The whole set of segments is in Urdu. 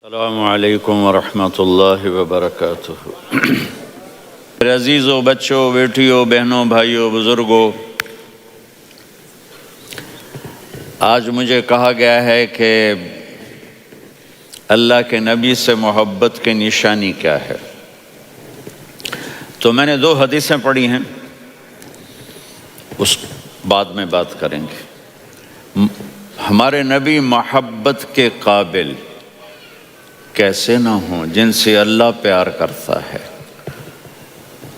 السلام علیکم ورحمۃ اللہ وبرکاتہ۔ میرے عزیزوں، بچوں، بیٹیوں، بہنوں، بھائیوں، بزرگوں، آج مجھے کہا گیا ہے کہ اللہ کے نبی سے محبت کی نشانی کیا ہے، تو میں نے 2 حدیثیں پڑھی ہیں، اس بعد میں بات کریں گے۔ ہمارے نبی محبت کے قابل کیسے نہ ہوں جن سے اللہ پیار کرتا ہے۔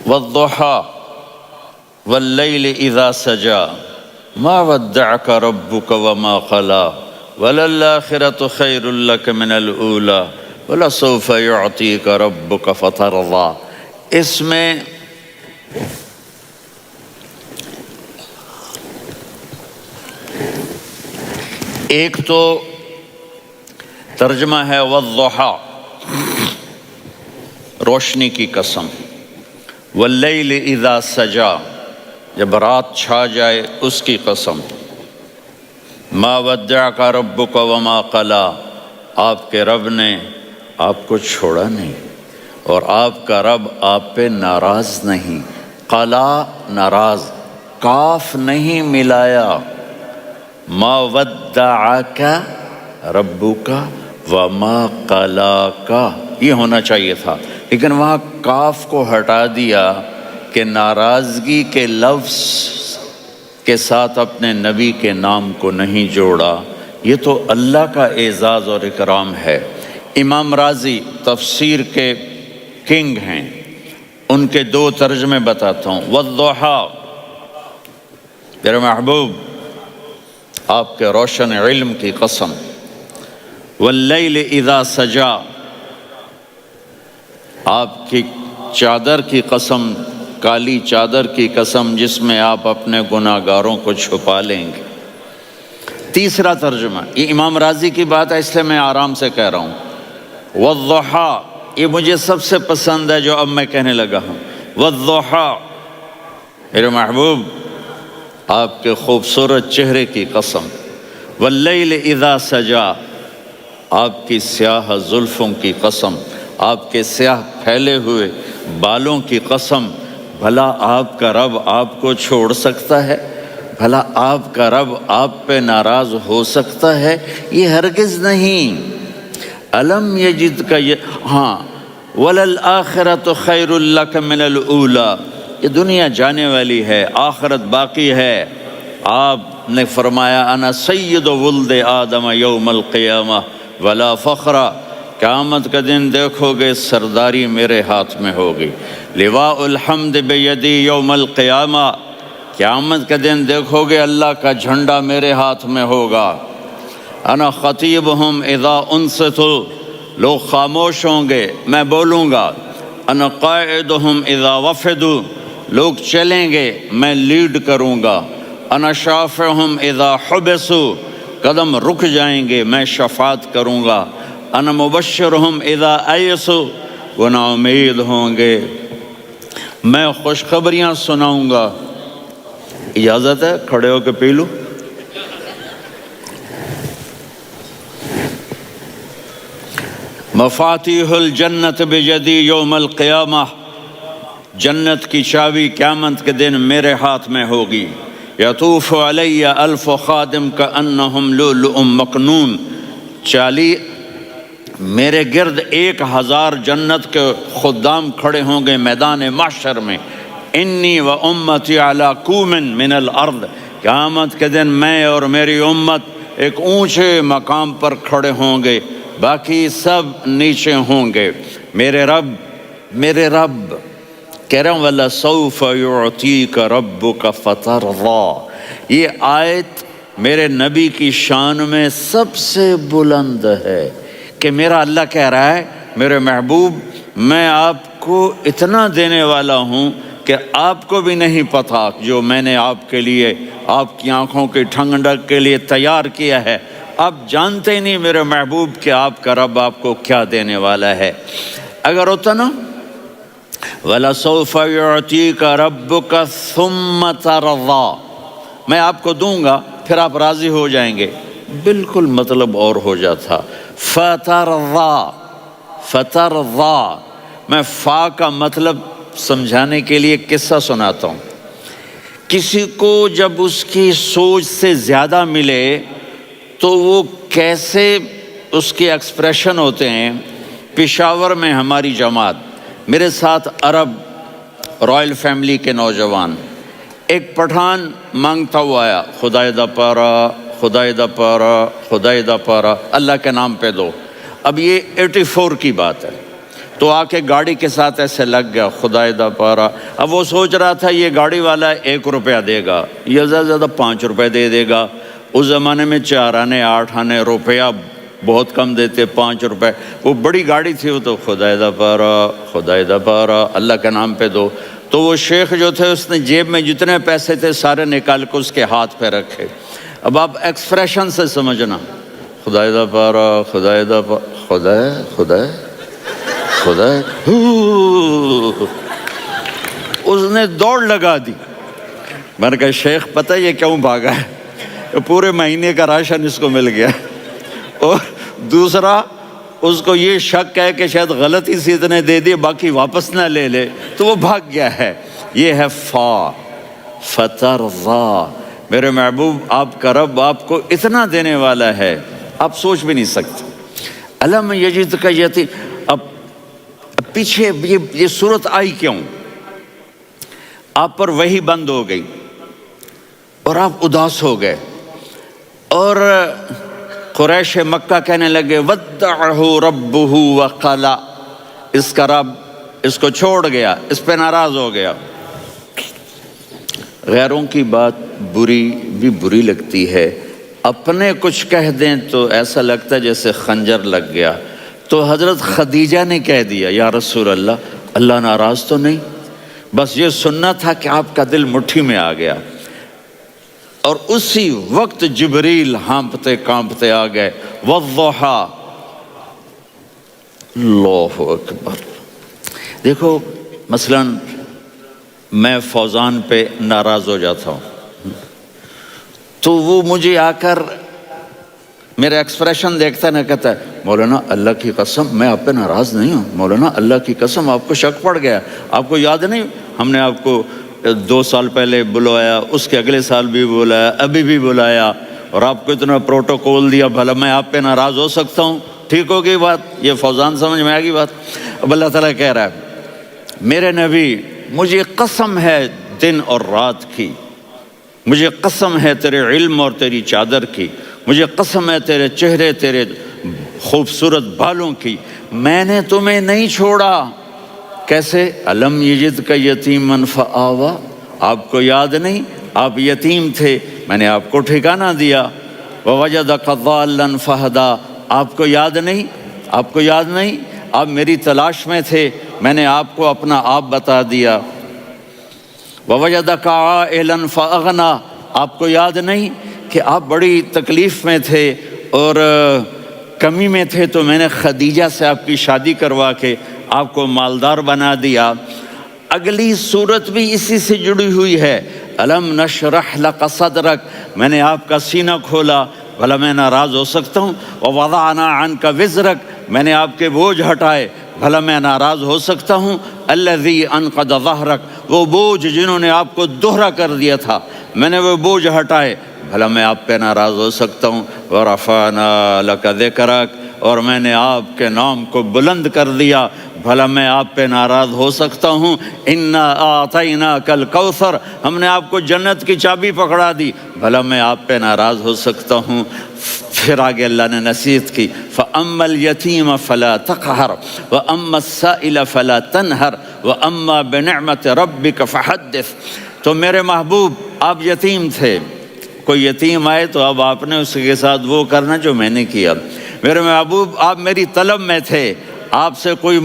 وَالضُّحَىٰ وَاللَّيْلِ إِذَا سَجَىٰ مَا وَدَّعَكَ رَبُّكَ وَمَا قَلَىٰ وَلَلْآخِرَةُ خَيْرٌ لَكَ مِنَ الْأُولَىٰ وَلَسَوْفَ يُعْطِيكَ رَبُّكَ فَتَرْضَىٰ۔ اس میں ایک تو ترجمہ ہے والضحیٰ، روشنی کی قسم، واللیل اذا سجا، جب رات چھا جائے اس کی قسم، ما ودعک ربک وما قلی، آپ کے رب نے آپ کو چھوڑا نہیں اور آپ کا رب آپ پہ ناراض نہیں۔ قلا ناراض، کاف نہیں ملایا، ما ودعک ربک وما قلاک یہ ہونا چاہیے تھا، لیکن وہاں کاف کو ہٹا دیا کہ ناراضگی کے لفظ کے ساتھ اپنے نبی کے نام کو نہیں جوڑا۔ یہ تو اللہ کا اعزاز اور اکرام ہے۔ امام راضی تفسیر کے کنگ ہیں، ان کے 2 ترجمے بتاتا ہوں۔ والضحیٰ، میرے محبوب آپ کے روشن علم کی قسم، واللیل اذا سجا، آپ کی چادر کی قسم، کالی چادر کی قسم جس میں آپ اپنے گناہگاروں کو چھپا لیں گے۔ تیسرا ترجمہ، یہ امام راضی کی بات ہے اس لیے میں آرام سے کہہ رہا ہوں۔ والضحیٰ، یہ مجھے سب سے پسند ہے جو اب میں کہنے لگا ہوں۔ والضحیٰ، میرے محبوب آپ کے خوبصورت چہرے کی قسم، واللیل اذا سجا، آپ کی سیاہ زلفوں کی قسم، آپ کے سیاہ پھیلے ہوئے بالوں کی قسم۔ بھلا آپ کا رب آپ کو چھوڑ سکتا ہے؟ بھلا آپ کا رب آپ پہ ناراض ہو سکتا ہے؟ یہ ہرگز نہیں۔ الم یجد کا ہاں، وَلَلْآخِرَةُ خَيْرٌ لَكَ مِنَ الْأُولَىٰ، یہ دنیا جانے والی ہے، آخرت باقی ہے۔ آپ نے فرمایا انا سید ولد آدم یوم القیامہ ولا فخر، قیامت کا دن دیکھو گے سرداری میرے ہاتھ میں ہوگی۔ لواء الحمد بیدی یوم القیامہ، قیامت کا دن دیکھو گے اللہ کا جھنڈا میرے ہاتھ میں ہوگا۔ انا خطیبہم اذا انصتوا، لوگ خاموش ہوں گے میں بولوں گا۔ انا قائدہم اذا وفدوا، لوگ چلیں گے میں لیڈ کروں گا۔ انا شافعہم اذا حبسوا، قدم رک جائیں گے میں شفاعت کروں گا۔ انا مبشرہم اذا ایسوا، وہ نا امید ہوں گے میں خوشخبریاں سناؤں گا۔ اجازت ہے کھڑے ہو کے پی لوں؟ مفاتیح الجنت بیدی یوم القیامہ، جنت کی چابی قیامت کے دن میرے ہاتھ میں ہوگی۔ یطوف علی الف خادم کانہم لؤلؤ مکنون، میرے گرد 1000 جنت کے خدام کھڑے ہوں گے میدان محشر میں۔ انی و امتی علی کوم من الارض، قیامت کے دن میں اور میری امت ایک اونچے مقام پر کھڑے ہوں گے، باقی سب نیچے ہوں گے۔ میرے رب کہہ رہا ہوں وَلَسَوْفَ يُعْطِيكَ رَبُّكَ فَتَرْضَىٰ، یہ آیت میرے نبی کی شان میں سب سے بلند ہے کہ میرا اللہ کہہ رہا ہے میرے محبوب میں آپ کو اتنا دینے والا ہوں کہ آپ کو بھی نہیں پتہ جو میں نے آپ کے لیے، آپ کی آنکھوں کی ٹھنڈک کے لیے تیار کیا ہے۔ آپ جانتے ہی نہیں میرے محبوب کہ آپ کا رب آپ کو کیا دینے والا ہے۔ اگر ہوتا نا وَلَسَوْفَ يُعْطِيكَ رَبُّكَ ثُمَّ تَرْضَىٰ، میں آپ کو دوں گا پھر آپ راضی ہو جائیں گے، بالکل مطلب اور ہو جاتا۔ فترضا، میں فا کا مطلب سمجھانے کے لیے قصہ سناتا ہوں۔ کسی کو جب اس کی سوچ سے زیادہ ملے تو وہ کیسے اس کے ایکسپریشن ہوتے ہیں۔ پشاور میں ہماری جماعت، میرے ساتھ عرب رائل فیملی کے نوجوان، ایک پٹھان مانگتا ہوا آیا، خدائے دا پارا، خدائے دا پارا، خدائے دا پارا، اللہ کے نام پہ دو۔ اب یہ 84 کی بات ہے، تو آ کے گاڑی کے ساتھ ایسے لگ گیا، خدائے دا پارا۔ اب وہ سوچ رہا تھا یہ گاڑی والا 1 روپیہ دے گا، یہ زیادہ زیادہ 5 روپے دے گا۔ اس زمانے میں 4 آنے 8 آنے، روپیہ بہت کم دیتے، 5 روپے۔ وہ بڑی گاڑی تھی، وہ تو خدائے دا پارا، خدائے دا پارا، اللہ کے نام پہ دو۔ تو وہ شیخ جو تھے اس نے جیب میں جتنے پیسے تھے سارے نکال کے اس کے ہاتھ پہ رکھے۔ اب آپ ایکسپریشن سے سمجھنا، خدائے دا پارا، خدائے دا پارا، خدائے خدائے خدائے، اس نے دوڑ لگا دی۔ میں نے کہا شیخ پتہ یہ کیوں بھاگا ہے؟ پورے مہینے کا راشن اس کو مل گیا، اور دوسرا اس کو یہ شک ہے کہ شاید غلطی سے اتنے دے دیے باقی واپس نہ لے لے، تو وہ بھاگ گیا ہے۔ یہ ہے فا، فترضا۔ میرے محبوب آپ کا رب آپ کو اتنا دینے والا ہے آپ سوچ بھی نہیں سکتے۔ الم یجدک یتیم، اب پیچھے یہ صورت آئی کیوں؟ آپ پر وحی بند ہو گئی اور آپ اداس ہو گئے، اور قریش مکہ کہنے لگے ودعہ ربہ وقلا، اس کا رب اس کو چھوڑ گیا، اس پہ ناراض ہو گیا۔ غیروں کی بات بری لگتی ہے، اپنے کچھ کہہ دیں تو ایسا لگتا ہے جیسے خنجر لگ گیا۔ تو حضرت خدیجہ نے کہہ دیا یا رسول اللہ، اللہ ناراض تو نہیں؟ بس یہ سننا تھا کہ آپ کا دل مٹھی میں آ گیا۔ اور اسی وقت جبریل ہانپتے کانپتے آ گئے، والضحیٰ، اللہ اکبر۔ دیکھو مثلا میں فوزان پہ ناراض ہو جاتا ہوں تو وہ مجھے آ کر میرا ایکسپریشن دیکھتا ہے، نہ کہتا ہے مولانا اللہ کی قسم میں آپ پہ ناراض نہیں ہوں، مولانا اللہ کی قسم آپ کو شک پڑ گیا، آپ کو یاد نہیں ہم نے آپ کو 2 سال پہلے بلایا، اس کے اگلے سال بھی بلایا، ابھی بھی بلایا، اور آپ کو اتنا پروٹوکول دیا، بھلا میں آپ پہ ناراض ہو سکتا ہوں؟ ٹھیک ہوگی بات، یہ فوزان سمجھ میں آ گئی بات۔ اب اللہ تعالیٰ کہہ رہا ہے میرے نبی مجھے قسم ہے دن اور رات کی، مجھے قسم ہے تیرے علم اور تیری چادر کی، مجھے قسم ہے تیرے چہرے تیرے خوبصورت بالوں کی، میں نے تمہیں نہیں چھوڑا۔ کیسے؟ الم یجدک یتیما فآویٰ، آپ کو یاد نہیں آپ یتیم تھے، میں نے آپ کو ٹھکانہ دیا۔ ووجدک ضالا فہدیٰ، آپ کو یاد نہیں، آپ کو یاد نہیں آپ میری تلاش میں تھے، میں نے آپ کو اپنا آپ بتا دیا۔ ووجدک عائلا فاغنیٰ، آپ کو یاد نہیں کہ آپ بڑی تکلیف میں تھے اور کمی میں تھے، تو میں نے خدیجہ سے آپ کی شادی کروا کے آپ کو مالدار بنا دیا۔ اگلی صورت بھی اسی سے جڑی ہوئی ہے، الم نشرح لک صدرک، میں نے آپ کا سینہ کھولا، بھلا میں ناراض ہو سکتا ہوں؟ ووضعنا عنک وزرک، میں نے آپ کے بوجھ ہٹائے، بھلا میں ناراض ہو سکتا ہوں؟ الذی انقض ظہرک، وہ بوجھ جنہوں نے آپ کو دوہرا کر دیا تھا، میں نے وہ بوجھ ہٹائے، بھلا میں آپ پہ ناراض ہو سکتا ہوں؟ ورفعنا لک ذکرک، اور میں نے آپ کے نام کو بلند کر دیا، بھلا میں آپ پہ ناراض ہو سکتا ہوں؟ انا اعطیناک الکوثر، ہم نے آپ کو جنت کی چابی پکڑا دی، بھلا میں آپ پہ ناراض ہو سکتا ہوں؟ پھر آگے اللہ نے نصیحت کی، فَأَمَّا الْيَتِيمَ فَلَا تَقْهَرْ وَأَمَّا السَّائِلَ فَلَا تَنْهَرْ وَأَمَّا بِنِعْمَةِ رَبِّكَ فَحَدِّثْ۔ تو میرے محبوب آپ یتیم تھے، کوئی یتیم آئے تو اب آپ نے اس کے ساتھ وہ کرنا جو میں نے کیا۔ میرے محبوب آپ میری طلب میں تھے، آپ سے کوئی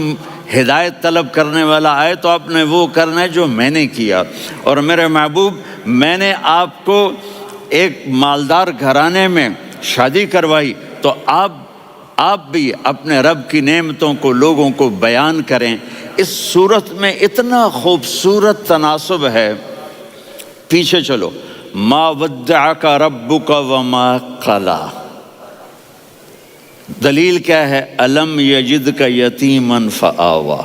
ہدایت طلب کرنے والا آئے تو آپ نے وہ کرنا ہے جو میں نے کیا۔ اور میرے محبوب میں نے آپ کو ایک مالدار گھرانے میں شادی کروائی، تو آپ بھی اپنے رب کی نعمتوں کو لوگوں کو بیان کریں۔ اس صورت میں اتنا خوبصورت تناسب ہے، پیچھے چلو، ما ودعک ربک وما قلی، دلیل کیا ہے؟ الم یجد کا یتیمن فآوا،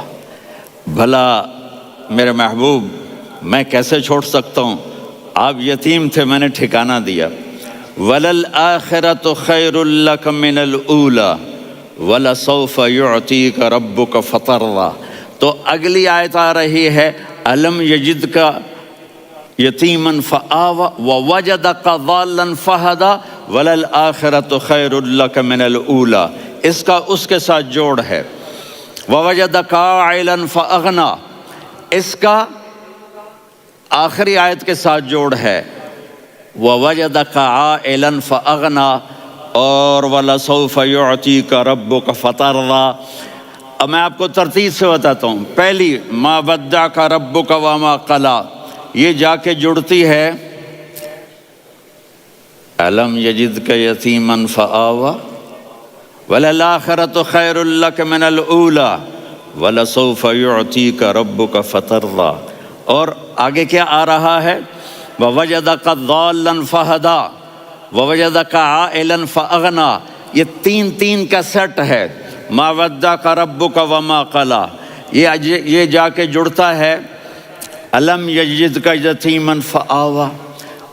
بھلا میرے محبوب میں کیسے چھوڑ سکتا ہوں؟ آپ یتیم تھے، میں نے ٹھکانہ دیا۔ وَلَلْآخِرَةُ خَيْرٌ لَكَ مِنَ الْأُولَى وَلَسَوْفَ يُعْطِيكَ رَبُّكَ فَتَرْضَىٰ۔ تو اگلی آیت آ رہی ہے الم یجد کا یتیمن فآوا ووجدک ضالا فہدی وللآخرۃ خیر لک من الاولی، اس کا اس کے ساتھ جوڑ ہے۔ ووجدک عائلا فاغنی، اس کا آخری آیت کے ساتھ جوڑ ہے ووجدک عائلا فاغنی اور ولسوف یعطیک ربک فترضی۔ اب میں آپ کو ترتیب سے بتاتا ہوں۔ پہلی ما ودعک ربک وما قلی، یہ جا کے جڑتی ہے الم یجدک یتیما فآوا وللآخرۃ خیر لک من الاولی ولسوف یعطیک ربک فترضی، اور آگے کیا آ رہا ہے؟ ووجدک ضالا فہدی ووجدک عائلا فاغنی، یہ تین تین کا سیٹ ہے۔ ما ودعک ربک وما قلی، یہ جا کے جڑتا ہے الم یجدک یتیما فآوا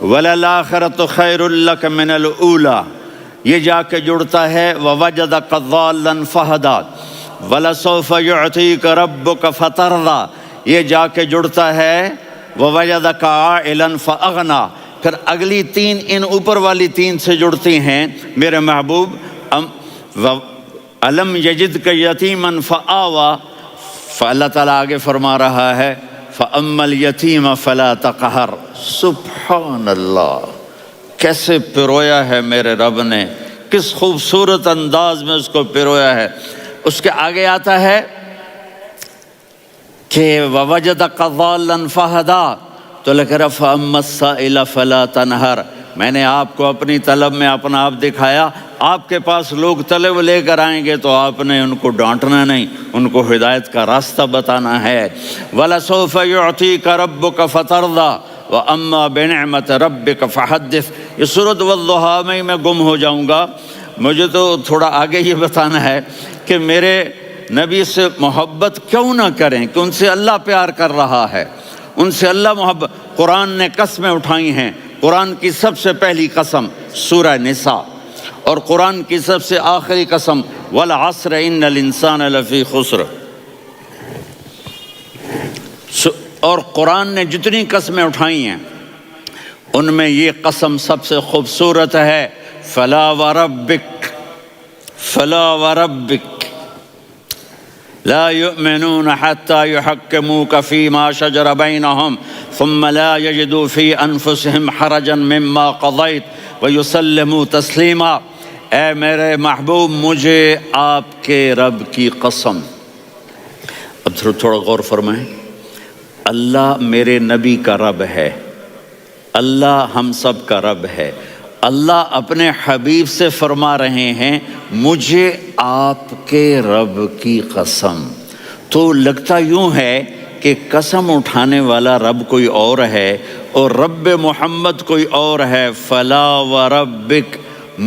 وللآخرۃ خیر لک من الاولی، یہ جا کے جڑتا ہے ووجدک ضالا فہدی ولسوف یعطیک ربک فترضی، یہ جا کے جڑتا ہے ووجدک عائلا فاغنی۔ پھر اگلی تین ان اوپر والی تین سے جڑتی ہیں میرے محبوب۔ الم یجدک یتیما فآوا، فاللہ تعالیٰ آگے فرما رہا ہے فَأَمَّا الْيَتِيمَ فَلَا تَقْهَرْ۔ سبحان اللہ، کیسے پرویا ہے میرے رب نے، کس خوبصورت انداز میں اس کو پرویا ہے۔ اس کے آگے آتا ہے کہ وَوَجَدَكَ ضَالًّا فَهَدَىٰ، تو لکھ رہا فَأَمَّا السَّائِلَ فَلَا تَنْهَرْ، میں نے آپ کو اپنی طلب میں اپنا آپ دکھایا۔ آپ کے پاس لوگ طلب لے کر آئیں گے تو آپ نے ان کو ڈانٹنا نہیں، ان کو ہدایت کا راستہ بتانا ہے۔ وَلَسَوْفَ يُعْطِيكَ رَبُّكَ فَتَرْضَىٰ وَأَمَّا بِنِعْمَةِ رَبِّكَ فَحَدِّثْ۔ یہ سورۃ والضحیٰ میں گم ہو جاؤں گا، مجھے تو تھوڑا آگے یہ بتانا ہے کہ میرے نبی سے محبت کیوں نہ کریں، کہ ان سے اللہ پیار کر رہا ہے، ان سے اللہ محبت۔ قرآن نے قسمیں اٹھائی ہیں، قرآن کی سب سے پہلی قسم سورہ نساء، اور قرآن کی سب سے آخری قسم والعصر ان الانسان لفی خسر۔ اور قرآن نے جتنی قسمیں اٹھائی ہیں ان میں یہ قسم سب سے خوبصورت ہے، فلا وربک فلا وربک لا يؤمنون حتى يحكموك فيما شجر بينهم ثم لا يجدوا في أنفسهم حرجا مما قضيت ويسلموا تسلیما۔ اے میرے محبوب، مجھے آپ کے رب کی قسم۔ اب تھوڑا غور فرمائیں، اللہ میرے نبی کا رب ہے، اللہ ہم سب کا رب ہے۔ اللہ اپنے حبیب سے فرما رہے ہیں مجھے آپ کے رب کی قسم۔ تو لگتا یوں ہے کہ قسم اٹھانے والا رب کوئی اور ہے اور رب محمد کوئی اور ہے۔ فلا وربک،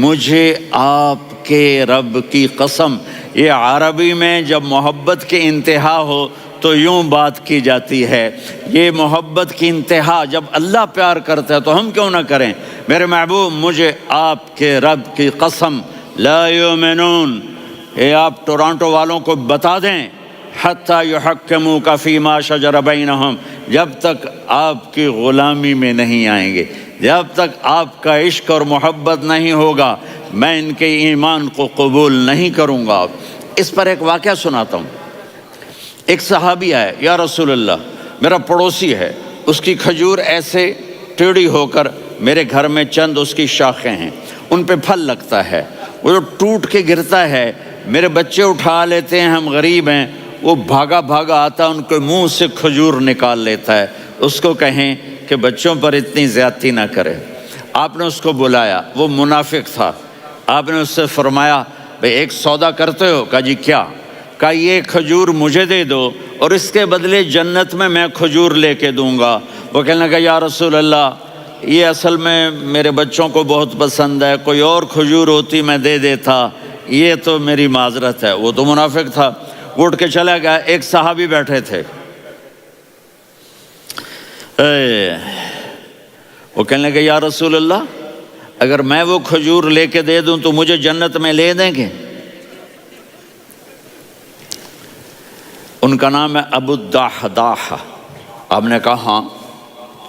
مجھے آپ کے رب کی قسم۔ یہ عربی میں جب محبت کی انتہا ہو تو یوں بات کی جاتی ہے، یہ محبت کی انتہا جب اللہ پیار کرتا ہے تو ہم کیوں نہ کریں۔ میرے محبوب، مجھے آپ کے رب کی قسم، لا یؤمنون، یہ آپ ٹورانٹو والوں کو بتا دیں، حتی یحکموک فیما شجر بینہم، جب تک آپ کی غلامی میں نہیں آئیں گے، جب تک آپ کا عشق اور محبت نہیں ہوگا، میں ان کے ایمان کو قبول نہیں کروں گا۔ اس پر ایک واقعہ سناتا ہوں۔ ایک صحابی آئے، یا رسول اللہ، میرا پڑوسی ہے، اس کی کھجور ایسے ٹیڑھی ہو کر میرے گھر میں چند اس کی شاخیں ہیں، ان پہ پھل لگتا ہے، وہ جو ٹوٹ کے گرتا ہے، میرے بچے اٹھا لیتے ہیں، ہم غریب ہیں، وہ بھاگا بھاگا آتا ہے، ان کے منہ سے کھجور نکال لیتا ہے۔ اس کو کہیں کہ بچوں پر اتنی زیادتی نہ کرے۔ آپ نے اس کو بلایا، وہ منافق تھا، آپ نے اس سے فرمایا بھئی ایک سودا کرتے ہو؟ کہا جی کیا؟ کہا یہ کھجور مجھے دے دو اور اس کے بدلے جنت میں کھجور لے کے دوں گا۔ وہ کہنے لگا یا رسول اللہ، یہ اصل میں میرے بچوں کو بہت پسند ہے، کوئی اور کھجور ہوتی میں دے دیتا، یہ تو میری معذرت ہے، وہ تو منافق تھا، اٹھ کے چلا گیا۔ ایک صحابی بیٹھے تھے، وہ کہنے لگے یا رسول اللہ اگر میں وہ کھجور لے کے دے دوں تو مجھے جنت میں لے دیں گے؟ ان کا نام ہے ابو الدحداح۔ آپ نے کہا ہاں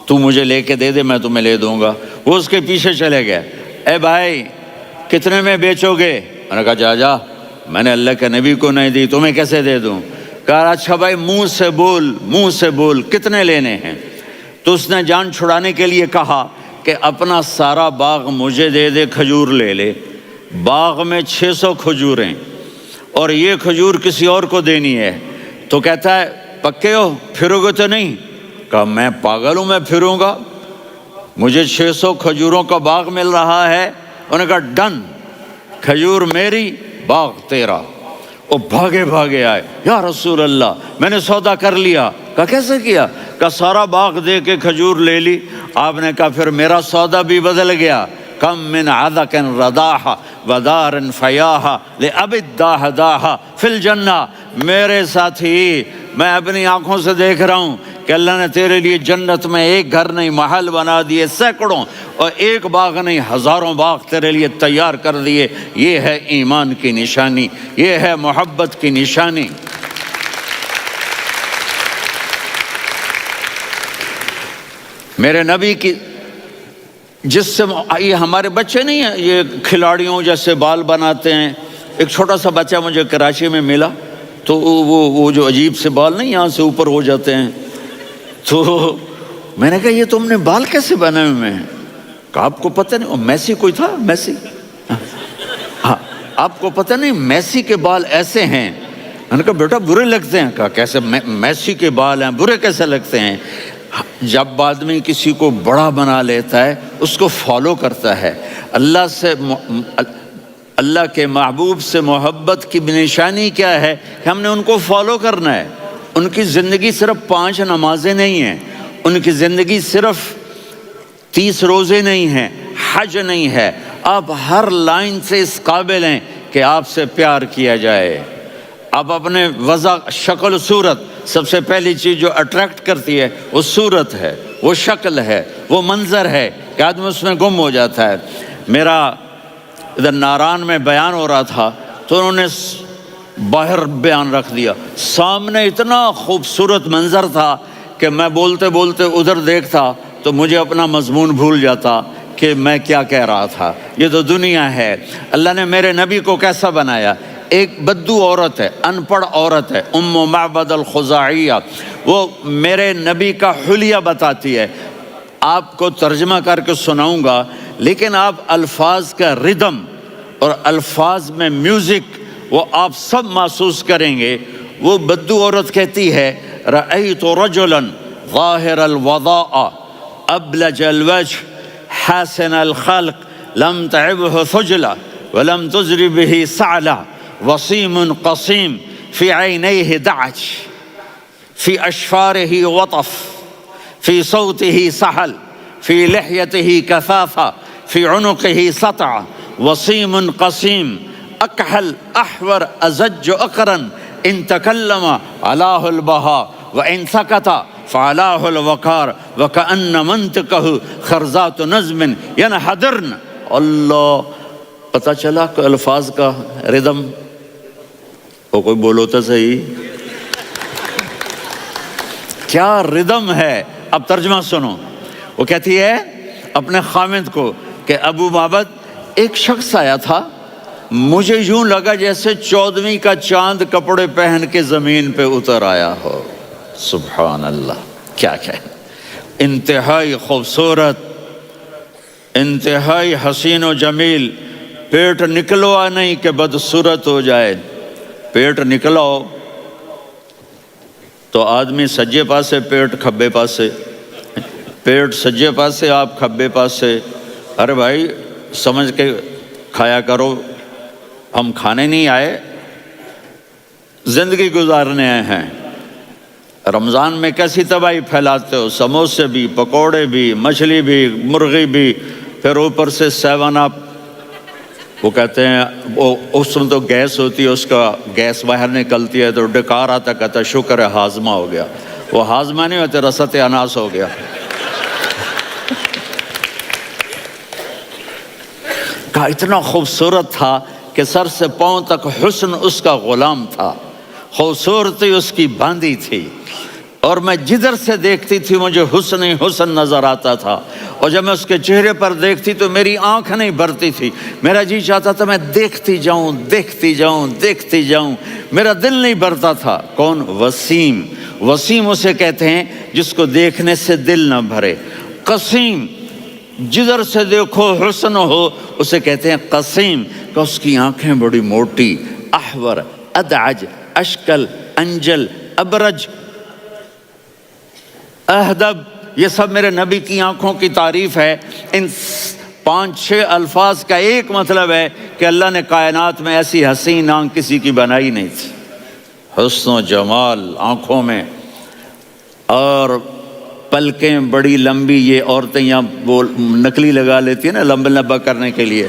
تو مجھے لے کے دے دے میں تمہیں لے دوں گا۔ وہ اس کے پیچھے چلے گئے، اے بھائی کتنے میں بیچو گے؟ میں نے کہا جا میں نے اللہ کے نبی کو نہیں دی، تمہیں کیسے دے دوں؟ کہا اچھا بھائی منہ سے بول کتنے لینے ہیں؟ تو اس نے جان چھڑانے کے لیے کہا کہ اپنا سارا باغ مجھے دے دے، کھجور لے لے۔ باغ میں 600 کھجوریں اور یہ کھجور کسی اور کو دینی ہے۔ تو کہتا ہے پکے ہو، پھرو گے تو نہیں؟ کہا میں پاگل ہوں، میں پھروں گا؟ مجھے 600 کھجوروں کا باغ مل رہا ہے۔ انہوں نے کہا ڈن، کھجور میری باغ تیرا۔ وہ بھاگے آئے، یا رسول اللہ میں نے سودا کر لیا۔ کہا کیسے کیا؟ کہا سارا باغ دے کے کھجور لے لی۔ آپ نے کہا پھر میرا سودا بھی بدل گیا۔ کم من عدق رداح ودار فیاح لأبی الدحداح فی الجنہ۔ میرے ساتھی میں اپنی آنکھوں سے دیکھ رہا ہوں کہ اللہ نے تیرے لیے جنت میں ایک گھر نہیں محل بنا دیے سینکڑوں، اور ایک باغ نہیں ہزاروں باغ تیرے لیے تیار کر دیے۔ یہ ہے ایمان کی نشانی، یہ ہے محبت کی نشانی۔ میرے نبی کی جس سے یہ ہمارے بچے نہیں ہیں یہ کھلاڑیوں جیسے بال بناتے ہیں۔ ایک چھوٹا سا بچہ مجھے کراچی میں ملا، تو وہ جو عجیب سے بال نہیں یہاں سے اوپر ہو جاتے ہیں، تو میں نے کہا یہ تم نے بال کیسے بنائے ہوئے ہیں؟ کہا آپ کو پتہ نہیں، میسی کوئی تھا میسی، ہاں آپ کو پتہ نہیں میسی کے بال ایسے ہیں؟ میں نے کہا بیٹا برے لگتے ہیں۔ کہا کیسے؟ میسی کے بال ہیں برے کیسے لگتے ہیں؟ جب آدمی کسی کو بڑا بنا لیتا ہے اس کو فالو کرتا ہے۔ اللہ کے محبوب سے محبت کی نشانی کیا ہے کہ ہم نے ان کو فالو کرنا ہے۔ ان کی زندگی صرف 5 نمازیں نہیں ہیں، ان کی زندگی صرف 30 روزے نہیں ہیں، حج نہیں ہے۔ آپ ہر لائن سے اس قابل ہیں کہ آپ سے پیار کیا جائے۔ آپ اپنے وضع شکل صورت، سب سے پہلی چیز جو اٹریکٹ کرتی ہے وہ صورت ہے، وہ شکل ہے، وہ منظر ہے کہ آدمی اس میں گم ہو جاتا ہے۔ میرا ادھر ناران میں بیان ہو رہا تھا تو انہوں نے باہر بیان رکھ دیا، سامنے اتنا خوبصورت منظر تھا کہ میں بولتے بولتے ادھر دیکھتا تو مجھے اپنا مضمون بھول جاتا کہ میں کیا کہہ رہا تھا۔ یہ تو دنیا ہے۔ اللہ نے میرے نبی کو کیسا بنایا؟ ایک بدو عورت ہے، ان پڑھ عورت ہے، ام معبد الخزاعیہ، وہ میرے نبی کا حلیہ بتاتی ہے۔ آپ کو ترجمہ کر کے سناؤں گا، لیکن آپ الفاظ کا ردم اور الفاظ میں میوزک وہ آپ سب محسوس کریں گے۔ وہ بدو عورت کہتی ہے رأیت رجلا ظاہر الوضاء ابلج الوجه حسن الخلق لم تعبه ثجلة ولم تزر به سعلة وصيم قصيم في عينيه دعج في أشفاره وطف في صوته سحل في لحيته كثافة في عنقه سطع وصيم قصيم أكحل أحور أزج أقرن إن تكلم علاه البهاء وإن سكت فعلاه الوقار وكأن منطقه خرزات نظم ينحدرن۔ اللہ، پتہ چلا کہ الفاظ کا ردم، وہ کوئی بولو تو صحیح، کیا ردم ہے۔ اب ترجمہ سنو۔ وہ کہتی ہے اپنے خامد کو کہ ابو معبد ایک شخص آیا تھا، مجھے یوں لگا جیسے 14ویں کا چاند کپڑے پہن کے زمین پہ اتر آیا ہو۔ سبحان اللہ، کیا انتہائی خوبصورت، انتہائی حسین و جمیل۔ پیٹ نکلوا نہیں کہ بدصورت ہو جائے، پیٹ نکلاؤ تو آدمی سجے پاسے پیٹ کھبے پاسے، پیٹ سجے پاسے آپ کھبے پاسے۔ ارے بھائی سمجھ کے کھایا کرو، ہم کھانے نہیں آئے، زندگی گزارنے آئے ہیں۔ رمضان میں کیسی تباہی پھیلاتے ہو، سموسے بھی، پکوڑے بھی، مچھلی بھی، مرغی بھی، پھر اوپر سے 7 اپ۔ وہ کہتے ہیں وہ اس میں تو گیس ہوتی ہے، اس کا گیس باہر نکلتی ہے تو ڈکار آتا، کہتا ہے شکر ہے ہاضمہ ہو گیا. وہ ہاضمہ نہیں ہوتے، رسط اناس ہو گیا. کہا اتنا خوبصورت تھا کہ سر سے پاؤں تک حسن اس کا غلام تھا، خوبصورتی اس کی باندھی تھی، اور میں جدھر سے دیکھتی تھی مجھے حسن ہی حسن نظر آتا تھا. اور جب میں اس کے چہرے پر دیکھتی تو میری آنکھ نہیں بھرتی تھی، میرا جی چاہتا تھا میں دیکھتی جاؤں دیکھتی جاؤں دیکھتی جاؤں، میرا دل نہیں بھرتا تھا. کون؟ وسیم. وسیم اسے کہتے ہیں جس کو دیکھنے سے دل نہ بھرے. قسیم، جدھر سے دیکھو حسن ہو، اسے کہتے ہیں قسیم، کہ اس کی آنکھیں بڑی موٹی، احور، ادعج، اشکل، انجل، ابرج، اہدب، یہ سب میرے نبی کی آنکھوں کی تعریف ہے. ان 5-6 الفاظ کا ایک مطلب ہے کہ اللہ نے کائنات میں ایسی حسین آنکھ کسی کی بنائی نہیں تھی. حسن و جمال آنکھوں میں، اور پلکیں بڑی لمبی. یہ عورتیں یہاں وہ نکلی لگا لیتی ہیں نا لمبا لمبا کرنے کے لیے،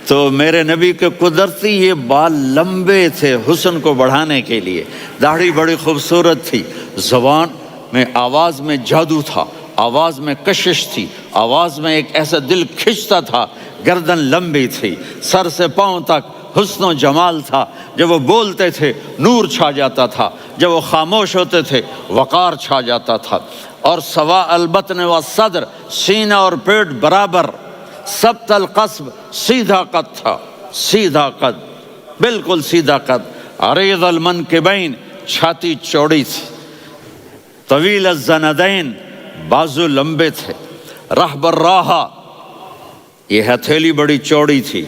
تو میرے نبی کے قدرتی یہ بال لمبے تھے حسن کو بڑھانے کے لیے. داڑھی بڑی خوبصورت تھی. زبان میں، آواز میں جادو تھا، آواز میں کشش تھی، آواز میں ایک ایسا دل کھنچتا تھا. گردن لمبی تھی، سر سے پاؤں تک حسن و جمال تھا. جب وہ بولتے تھے نور چھا جاتا تھا، جب وہ خاموش ہوتے تھے وقار چھا جاتا تھا. اور سوا البطن و صدر، سینہ اور پیٹ برابر، سبط القصب، سیدھا قد تھا، سیدھا قد، بالکل سیدھا قد. عریض المنکبین، چھاتی چوڑی تھی. طویل الزندین، بازو لمبے تھے. رحب الراحہ، یہ ہتھیلی بڑی چوڑی تھی.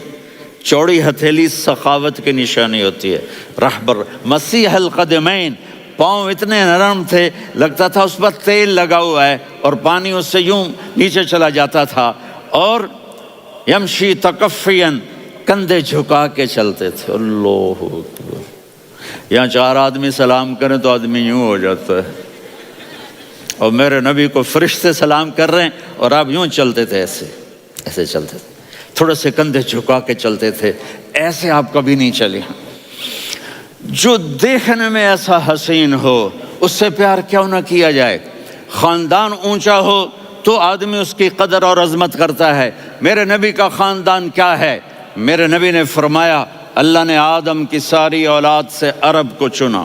چوڑی ہتھیلی سخاوت کی نشانی ہوتی ہے. رحب مسیح القدمین، پاؤں اتنے نرم تھے لگتا تھا اس پر تیل لگا ہوا ہے، اور پانی اس سے یوں نیچے چلا جاتا تھا. اور یمشی تکفین، کندھے جھکا کے چلتے تھے. اللہ اکبر. یہاں 4 آدمی سلام کریں تو آدمی یوں ہو جاتا ہے، اور میرے نبی کو فرشتے سلام کر رہے ہیں اور آپ یوں چلتے تھے، ایسے ایسے چلتے تھے، تھوڑے سے کندھے جھکا کے چلتے تھے. ایسے آپ کبھی نہیں چلے. جو دیکھنے میں ایسا حسین ہو اس سے پیار کیوں نہ کیا جائے. خاندان اونچا ہو تو آدمی اس کی قدر اور عظمت کرتا ہے. میرے نبی کا خاندان کیا ہے؟ میرے نبی نے فرمایا اللہ نے آدم کی ساری اولاد سے عرب کو چنا،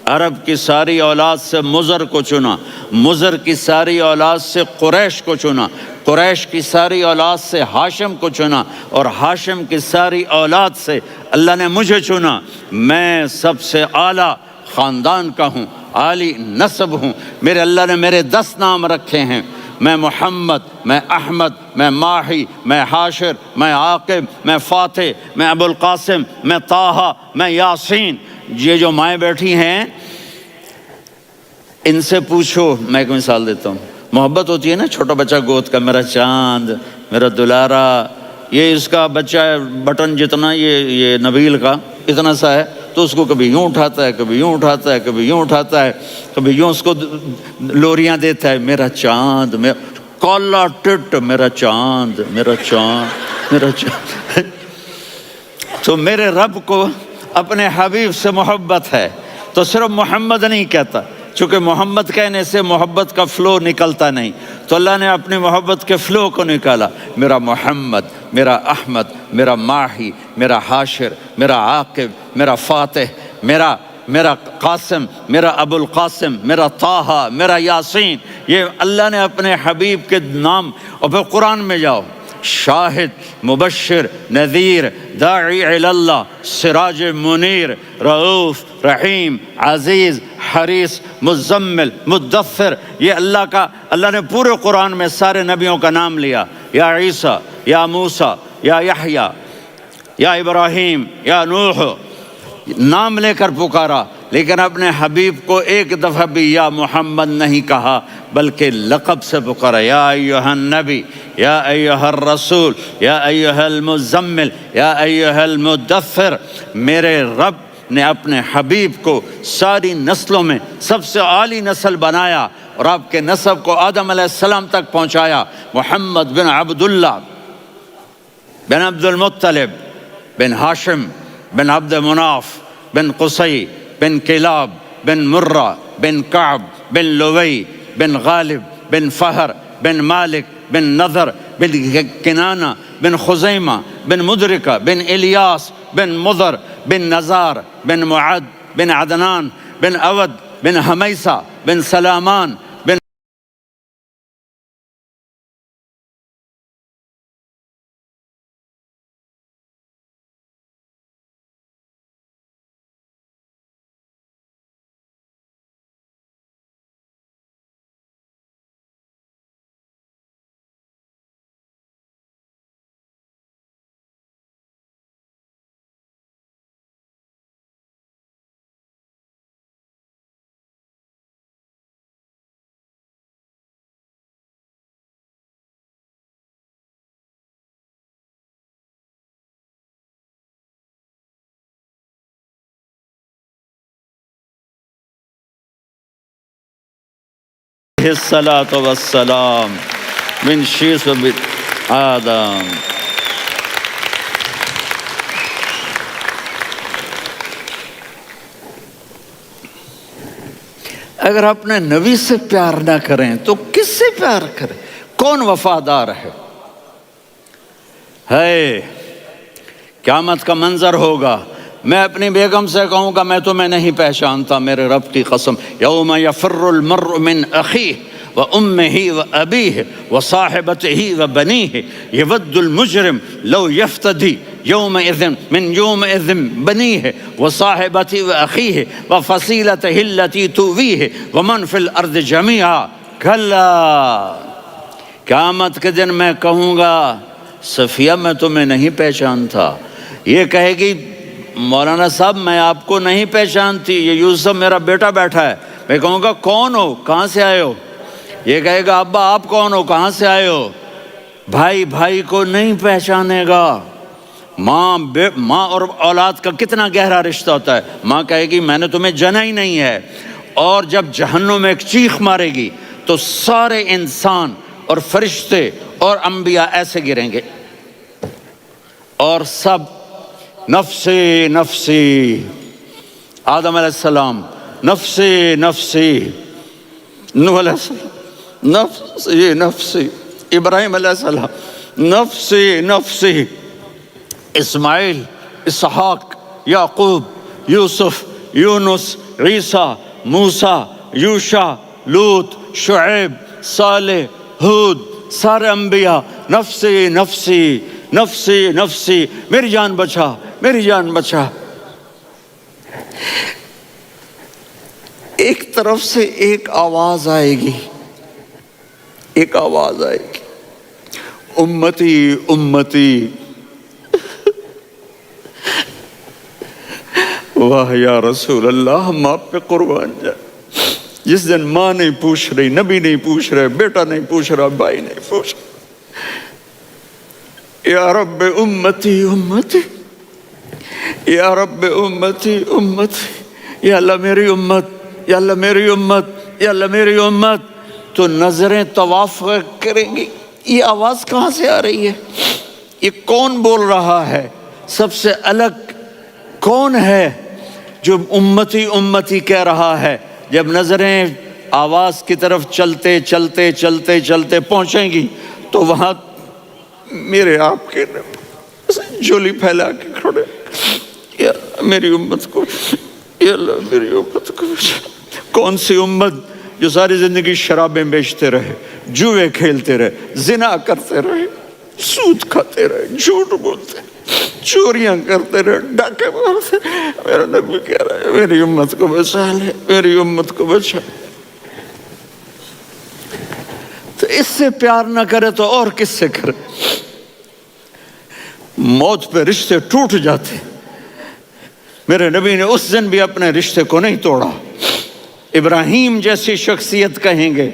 عرب کی ساری اولاد سے مضر کو چنا، مضر کی ساری اولاد سے قریش کو چنا، قریش کی ساری اولاد سے ہاشم کو چنا، اور ہاشم کی ساری اولاد سے اللہ نے مجھے چنا. میں سب سے اعلیٰ خاندان کا ہوں، عالی نسب ہوں. میرے اللہ نے میرے 10 نام رکھے ہیں. میں محمد، میں احمد، میں ماہی، میں حاشر، میں عاقب، میں فاتح، میں ابو القاسم، میں طٰہٰ، میں یاسین. یہ جو مائیں بیٹھی ہیں ان سے پوچھو. میں ایک مثال دیتا ہوں. محبت ہوتی ہے نا چھوٹا بچہ گود کا، میرا چاند، میرا دلارا. یہ اس کا بچہ بٹن جتنا یہ نبیل کا اتنا سا ہے، تو اس کو کبھی یوں اٹھاتا ہے، کبھی یوں اٹھاتا ہے، کبھی یوں اٹھاتا ہے، کبھی یوں اس کو لوریاں دیتا ہے. میرا چاند، میں کالا ٹٹ، میرا چاند، میرا چاند، میرا چاند. تو میرے رب کو اپنے حبیب سے محبت ہے تو صرف محمد نہیں کہتا، چونکہ محمد کہنے سے محبت کا فلو نکلتا نہیں، تو اللہ نے اپنی محبت کے فلو کو نکالا. میرا محمد، میرا احمد، میرا ماہی، میرا حاشر، میرا عاقب، میرا فاتح، میرا قاسم، میرا ابو القاسم، میرا طٰہٰ، میرا یاسین. یہ اللہ نے اپنے حبیب کے نام. اور پھر قرآن میں جاؤ، شاہد، مبشر، نذیر، داعی الی اللہ، سراج منیر، رؤوف، رحیم، عزیز، حریص، مزمل، مدثر. یہ اللہ نے پورے قرآن میں سارے نبیوں کا نام لیا. یا عیسیٰ، یا موسیٰ، یا یحییٰ، یا ابراہیم، یا نوح، نام لے کر پکارا. لیکن اپنے حبیب کو ایک دفعہ بھی یا محمد نہیں کہا بلکہ لقب سے پکارا. یا ایھا النبی، یا ایھا الرسول، یا ایھا المزمل، یا ایھا المدثر. میرے رب نے اپنے حبیب کو ساری نسلوں میں سب سے عالی نسل بنایا اور آپ کے نسب کو آدم علیہ السلام تک پہنچایا. محمد بن عبداللہ بن عبد المطلب بن هاشم بن عبد مناف بن قصي بن كلاب بن مرة بن كعب بن لوي بن غالب بن فهر بن مالك بن نضر بن كنانة بن خزيمة بن مدركة بن إلياس بن مضر بن نزار بن معد بن عدنان بن أود بن هميسة بن سلامان بن الصلاة والسلام من شيس آدم. اگر اپنے نبی سے پیار نہ کریں تو کس سے پیار کریں؟ کون وفادار ہے؟ قیامت کا منظر ہوگا، میں اپنی بیگم سے کہوں گا میں تمہیں نہیں پہچانتا، میرے رب کی قسم، یوم یفر المرء من اخیہ وامہ وابیہ وصاحبتہ وبنیہ یود المجرم لو یفتدی یومئذ من یومئذ بنیہ وصاحبتہ واخیہ وفصیلتہ التی تؤویہ ومن فی الارض جمیعا کلا. قیامت کے دن میں کہوں گا صفیہ میں تمہیں نہیں پہچانتا، یہ کہے گی مولانا صاحب میں آپ کو نہیں پہچانتی، یہ یوسف میرا بیٹا بیٹھا ہے. میں کہوں گا کون ہو، کہاں سے آئے ہو؟ یہ کہے گا ابا آپ کون ہو، کہاں سے آئے ہو؟ بھائی بھائی کو نہیں پہچانے گا. ماں اور اولاد کا کتنا گہرا رشتہ ہوتا ہے. ماں کہے گی میں نے تمہیں جنا ہی نہیں ہے. اور جب جہنم میں ایک چیخ مارے گی تو سارے انسان اور فرشتے اور انبیاء ایسے گریں گے اور سب نفسی نفسی. آدم علیہ السلام نفسی نفسی، نوح علیہ السلام نفسی نفسی، ابراہیم علیہ السلام نفسی نفسی، اسماعیل، اسحاق، یعقوب، یوسف، یونس، عیسیٰ، موسیٰ، یوشع، لوط، شعیب، صالح، ہود، سارے انبیاء نفسی نفسی نفسی نفسی، میری جان بچا میری جان بچا. ایک طرف سے ایک آواز آئے گی، ایک آواز آئے گی، امتی امتی. واہ یا رسول اللہ، ہم آپ پہ قربان جائیں. جس دن ماں نہیں پوچھ رہی، نبی نہیں پوچھ رہے، بیٹا نہیں پوچھ رہا، بھائی نہیں پوچھ رہا، یا رب امتی امتی، یا رب امتی امتی، یا اللہ میری امت، یا اللہ میری امت، یا اللہ میری امت. تو نظریں طواف کریں گی، یہ آواز کہاں سے آ رہی ہے؟ یہ کون بول رہا ہے؟ سب سے الگ کون ہے جو امتی امتی کہہ رہا ہے؟ جب نظریں آواز کی طرف چلتے چلتے چلتے چلتے پہنچیں گی تو وہاں میرے آپ کے جھولی پھیلا کے کھڑے، یا میری امت کو، یا اللہ میری امت کو. کون سی امت جو ساری زندگی شرابیں بیچتے رہے، جوئے کھیلتے رہے، زنا کرتے رہے، سود کھاتے رہے، جھوٹ بولتے، چوریاں کرتے رہے، ڈاکے مارتے. میرا نبی کہہ رہا ہے میری امت کو بچا لے، میری امت کو بچا. تو اس سے پیار نہ کرے تو اور کس سے کرے؟ موت پہ رشتے ٹوٹ جاتے. میرے نبی نے اس دن بھی اپنے رشتے کو نہیں توڑا. ابراہیم جیسی شخصیت کہیں گے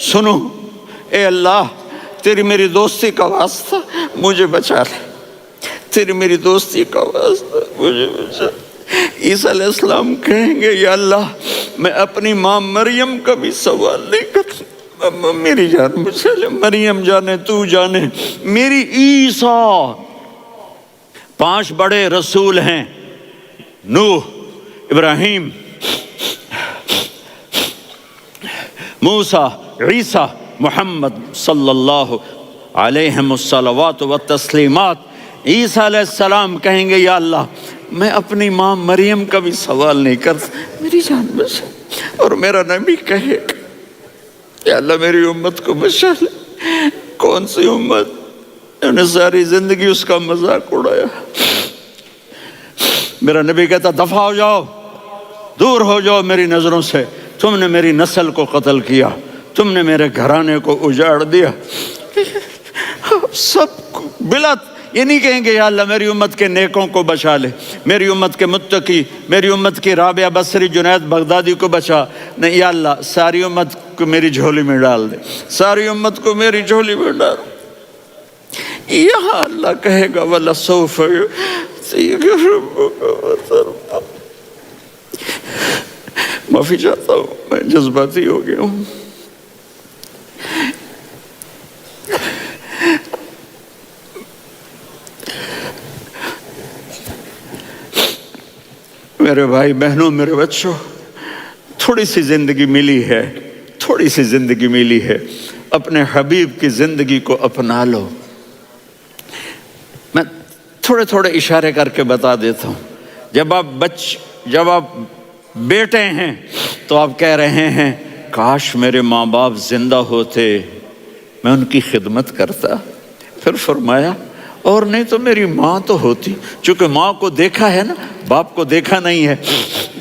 سنو اے اللہ تیری میری دوستی کا واسطہ مجھے بچا لے، تیری میری دوستی کا واسطہ مجھے بچا. عیسیٰ علیہ السلام کہیں گے یا اللہ میں اپنی ماں مریم کا بھی سوال نہیں کرتا، میری جان بچا لے. مریم جانے تو جانے، میری عیسیٰ 5 بڑے رسول ہیں، نوح، ابراہیم، موسیٰ، عیسیٰ، محمد صلی اللہ علیہ الصلوات والتسلیمات۔ عیسیٰ علیہ السلام کہیں گے یا اللہ میں اپنی ماں مریم کا بھی سوال نہیں کرتا، میری جان بچا۔ اور میرا نبی کہے یا اللہ میری امت کو بچا لے۔ کون سی امت؟ انہوں نے ساری زندگی اس کا مذاق اڑایا۔ میرا نبی کہتا دفع ہو جاؤ، دور ہو جاؤ میری نظروں سے، تم نے میری نسل کو قتل کیا، تم نے میرے گھرانے کو اجاڑ دیا۔ سب بلا یہ نہیں کہیں گے یا اللہ میری امت کے نیکوں کو بچا لے، میری امت کے متقی، میری امت کی رابعہ بصری، جنید بغدادی کو بچا، نہیں یا اللہ ساری امت کو میری جھولی میں ڈال دے، ساری امت کو میری جھولی میں ڈال۔ یہاں اللہ کہے گا وَلَسَوْفَ يُعْطِيكَ رَبُّكَ وَتَرْضَىٰ۔ معافی چاہتا ہوں، میں جذباتی ہو گیا ہوں۔ میرے بھائی بہنوں، میرے بچوں، تھوڑی سی زندگی ملی ہے، تھوڑی سی زندگی ملی ہے، اپنے حبیب کی زندگی کو اپنا لو۔ میں تھوڑے تھوڑے اشارے کر کے بتا دیتا ہوں۔ جب آپ بیٹے ہیں تو آپ کہہ رہے ہیں کاش میرے ماں باپ زندہ ہوتے، میں ان کی خدمت کرتا۔ پھر فرمایا اور نہیں تو میری ماں تو ہوتی، چونکہ ماں کو دیکھا ہے نا، باپ کو دیکھا نہیں ہے،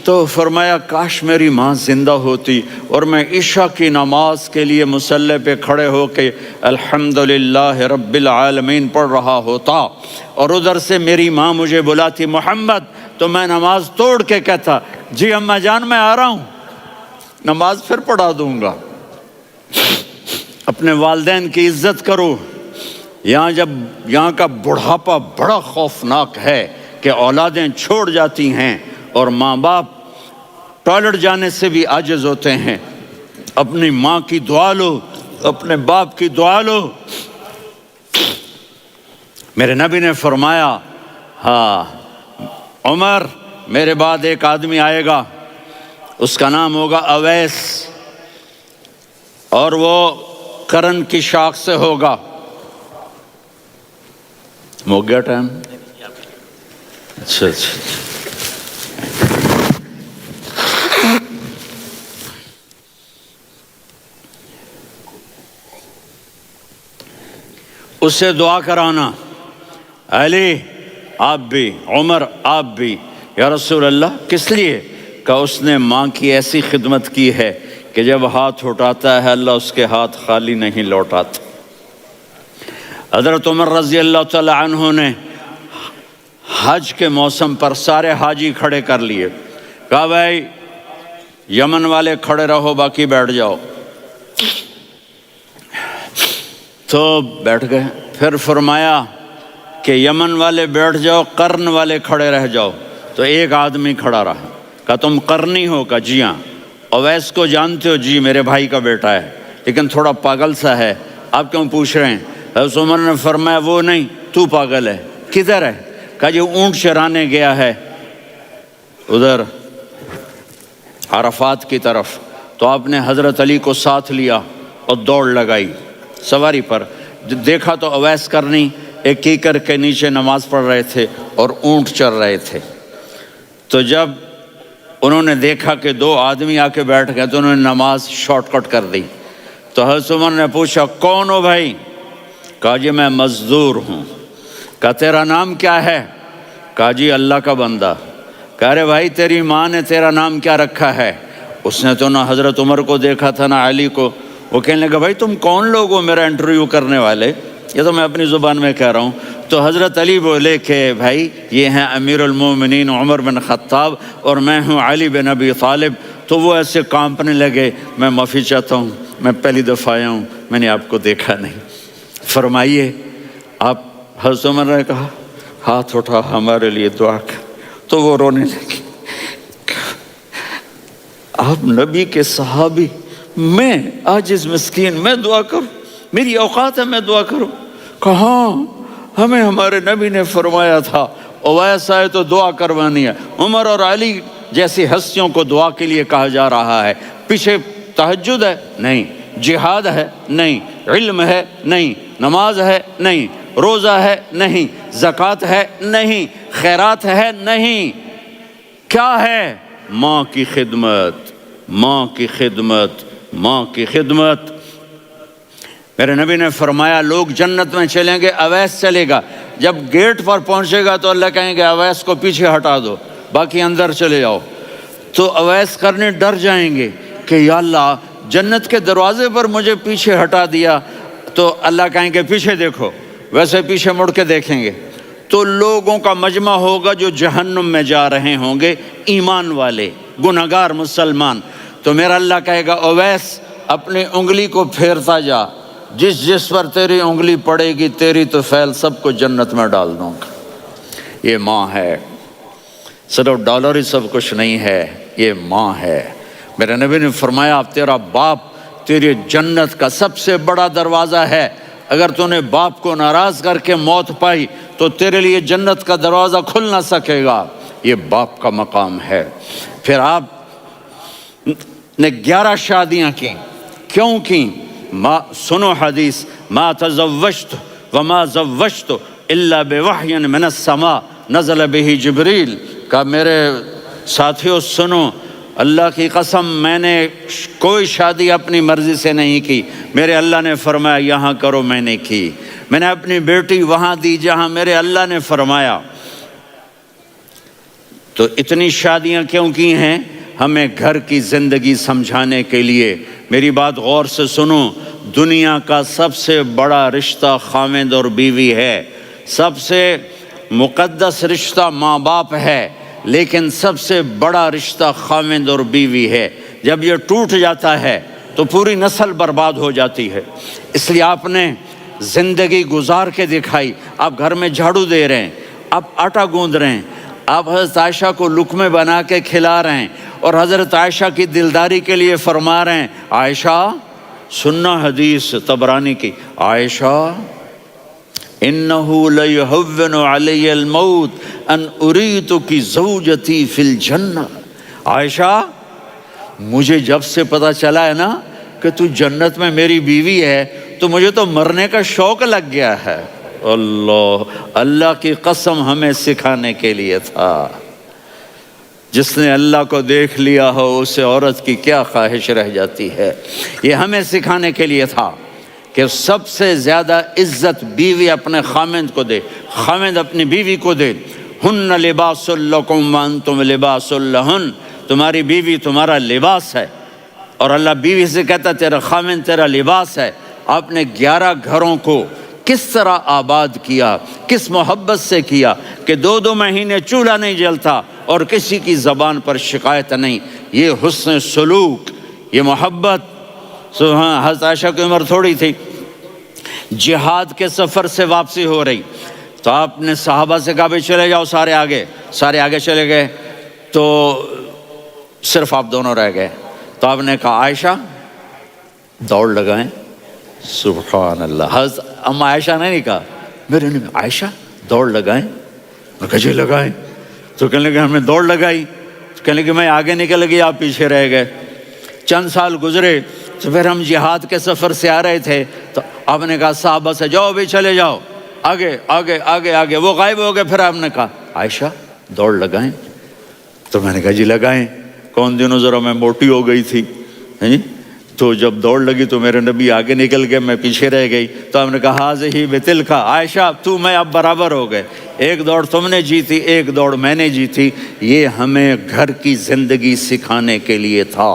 تو فرمایا کاش میری ماں زندہ ہوتی اور میں عشاء کی نماز کے لیے مصلی پہ کھڑے ہو کے الحمدللہ رب العالمین پڑھ رہا ہوتا، اور ادھر سے میری ماں مجھے بلاتی محمد، تو میں نماز توڑ کے کہتا جی اماں جان میں آ رہا ہوں، نماز پھر پڑھا دوں گا۔ اپنے والدین کی عزت کرو۔ یہاں کا بڑھاپا بڑا خوفناک ہے کہ اولادیں چھوڑ جاتی ہیں اور ماں باپ ٹوائلٹ جانے سے بھی عاجز ہوتے ہیں۔ اپنی ماں کی دعا لو، اپنے باپ کی دعا لو۔ میرے نبی نے فرمایا ہاں عمر میرے بعد ایک آدمی آئے گا، اس کا نام ہوگا اویس، اور وہ کرن کی شاخ سے ہوگا۔ ہو گیا ٹائم؟ اچھا اس سے دعا کرانا، علی آپ بھی، عمر آپ بھی، یا رسول اللہ کس لیے؟ کہ اس نے ماں کی ایسی خدمت کی ہے کہ جب ہاتھ اٹھاتا ہے اللہ اس کے ہاتھ خالی نہیں لوٹاتا۔ حضرت عمر رضی اللہ تعالی عنہ نے حج کے موسم پر سارے حاجی کھڑے کر لیے، کہا بھائی یمن والے کھڑے رہو باقی بیٹھ جاؤ، تو بیٹھ گئے۔ پھر فرمایا کہ یمن والے بیٹھ جاؤ، قرن والے کھڑے رہ جاؤ، تو ایک آدمی کھڑا رہا، کہا تم قرنی ہو؟ کہا جی ہاں۔ اویس کو جانتے ہو؟ جی میرے بھائی کا بیٹا ہے لیکن تھوڑا پاگل سا ہے، آپ کیوں پوچھ رہے ہیں؟ حضرت عمر نے فرمایا وہ نہیں، تو پاگل ہے۔ کدھر ہے؟ کہا جی اونٹ چرانے گیا ہے ادھر عرفات کی طرف۔ تو آپ نے حضرت علی کو ساتھ لیا اور دوڑ لگائی سواری پر۔ دیکھا تو اویس کرنی ایک کیکر کے نیچے نماز پڑھ رہے تھے اور اونٹ چر رہے تھے۔ تو جب انہوں نے دیکھا کہ 2 آدمی آ کے بیٹھ گئے تو انہوں نے نماز شارٹ کٹ کر دی۔ تو حضرت عمر نے پوچھا کون ہو بھائی؟ کہا جی میں مزدور ہوں۔ کہا تیرا نام کیا ہے؟ کہا جی اللہ کا بندہ۔ کہا رے بھائی تیری ماں نے تیرا نام کیا رکھا ہے؟ اس نے تو نہ حضرت عمر کو دیکھا تھا نہ علی کو۔ وہ کہنے لگا بھائی تم کون لوگ ہو میرا انٹرویو کرنے والے؟ یہ تو میں اپنی زبان میں کہہ رہا ہوں۔ تو حضرت علی بولے کہ بھائی یہ ہیں امیر المومنین عمر بن خطاب اور میں ہوں علی بن ابی طالب۔ تو وہ ایسے کانپنے لگے، میں معافی چاہتا ہوں، میں پہلی دفعہ آیا ہوں، میں نے آپ کو دیکھا نہیں، فرمائیے آپ۔ حضرت عمر نے کہا ہاتھ اٹھا ہمارے لیے دعا کر۔ تو وہ رونے لگی۔ آپ نبی کے صحابی، میں عاجز مسکین، میں دعا کروں؟ میری اوقات ہے میں دعا کروں؟ کہاں، ہمیں ہمارے نبی نے فرمایا تھا اویس آئے تو دعا کروانی ہے، عمر اور علی جیسی ہستیوں کو دعا کے لیے کہا جا رہا ہے۔ پیچھے تہجد ہے؟ نہیں۔ جہاد ہے؟ نہیں۔ علم ہے؟ نہیں۔ نماز ہے؟ نہیں۔ روزہ ہے؟ نہیں۔ زکوٰۃ ہے؟ نہیں۔ خیرات ہے؟ نہیں۔ کیا ہے؟ ماں کی خدمت، ماں کی خدمت، ماں کی خدمت۔ میرے نبی نے فرمایا لوگ جنت میں چلیں گے، اویس چلے گا، جب گیٹ پر پہنچے گا تو اللہ کہیں گے اویس کو پیچھے ہٹا دو، باقی اندر چلے جاؤ۔ تو اویس کرنے ڈر جائیں گے کہ یا اللہ جنت کے دروازے پر مجھے پیچھے ہٹا دیا، تو اللہ کہیں گے پیچھے دیکھو، ویسے پیچھے مڑ کے دیکھیں گے تو لوگوں کا مجمع ہوگا جو جہنم میں جا رہے ہوں گے، ایمان والے، گنہگار مسلمان۔ تو میرا اللہ کہے گا اویس اپنی انگلی کو پھیرتا جا، جس جس پر تیری انگلی پڑے گی تیری تو فیل سب کو جنت میں ڈال دوں گا۔ یہ ماں ہے، صرف ڈالر ہی سب کچھ نہیں ہے، یہ ماں ہے۔ میرے نبی نے فرمایا تیرا باپ تیری جنت کا سب سے بڑا دروازہ ہے، اگر تو نے باپ کو ناراض کر کے موت پائی تو تیرے لیے جنت کا دروازہ کھل نہ سکے گا، یہ باپ کا مقام ہے۔ پھر آپ نے 11 شادیاں کی، کیوں کی؟ سنو حدیث، ما تزوجت وما زوجت الا بوحی من السماء نزل به جبریل، کہا میرے ساتھیوں سنو، اللہ کی قسم میں نے کوئی شادی اپنی مرضی سے نہیں کی، میرے اللہ نے فرمایا یہاں کرو، میں نے کی۔ میں نے اپنی بیٹی وہاں دی جہاں میرے اللہ نے فرمایا۔ تو اتنی شادیاں کیوں کی ہیں؟ ہمیں گھر کی زندگی سمجھانے کے لیے۔ میری بات غور سے سنو، دنیا کا سب سے بڑا رشتہ خاوند اور بیوی ہے، سب سے مقدس رشتہ ماں باپ ہے، لیکن سب سے بڑا رشتہ خاوند اور بیوی ہے۔ جب یہ ٹوٹ جاتا ہے تو پوری نسل برباد ہو جاتی ہے۔ اس لیے آپ نے زندگی گزار کے دکھائی۔ آپ گھر میں جھاڑو دے رہے ہیں، آپ آٹا گوندھ رہے ہیں، آپ حضرت عائشہ کو لقمے بنا کے کھلا رہے ہیں، اور حضرت عائشہ کی دلداری کے لیے فرما رہے ہیں عائشہ سننا حدیث طبرانی کی، عائشہ انہو لیہون علی الموت ان اریتکی زوجتی فی الجنہ، عائشہ مجھے جب سے پتا چلا ہے نا کہ تو جنت میں میری بیوی ہے تو مجھے تو مرنے کا شوق لگ گیا ہے۔ اللہ کی قسم ہمیں سکھانے کے لیے تھا۔ جس نے اللہ کو دیکھ لیا ہو اسے عورت کی کیا خواہش رہ جاتی ہے۔ یہ ہمیں سکھانے کے لیے تھا کہ سب سے زیادہ عزت بیوی اپنے خاوند کو دے، خاوند اپنی بیوی کو دے۔ ہن لباس لکم وانتم لباس لہن، تمہاری بیوی تمہارا لباس ہے، اور اللہ بیوی سے کہتا تیرا خاوند تیرا لباس ہے۔ آپ نے 11 گھروں کو کس طرح آباد کیا، کس محبت سے کیا کہ 2 مہینے چولہا نہیں جلتا اور کسی کی زبان پر شکایت نہیں۔ یہ حسن سلوک، یہ محبت۔ سبحان، حضرت عائشہ کی عمر تھوڑی تھی، جہاد کے سفر سے واپسی ہو رہی تو آپ نے صحابہ سے کہا بھی چلے جاؤ سارے آگے چلے گئے، تو صرف آپ دونوں رہ گئے۔ تو آپ نے کہا عائشہ دوڑ لگائیں۔ سبحان اللہ، حضرت اما عائشہ نے نہیں کہا، میرے نے عائشہ دوڑ لگائیں، میں کہا جی لگائیں۔ تو کہنے لگے ہم نے دوڑ لگائی، تو کہنے لگے میں آگے نکل گئی آپ پیچھے رہ گئے۔ چند سال گزرے تو پھر ہم جہاد کے سفر سے آ رہے تھے تو آپ نے کہا صحابہ سے جاؤ بھی چلے جاؤ آگے آگے آگے آگے، وہ غائب ہو گئے۔ پھر آپ نے کہا عائشہ دوڑ لگائیں، تو میں نے کہا جی لگائیں۔ کون دنوں ذرا میں موٹی ہو گئی تھی، تو جب دوڑ لگی تو میرے نبی آگے نکل گئے، میں پیچھے رہ گئی۔ تو ہم نے کہا ہاذہ بتلک، عائشہ تو میں اب برابر ہو گئے، ایک دوڑ تم نے جیتی ایک دوڑ میں نے جیتی۔ یہ ہمیں گھر کی زندگی سکھانے کے لیے تھا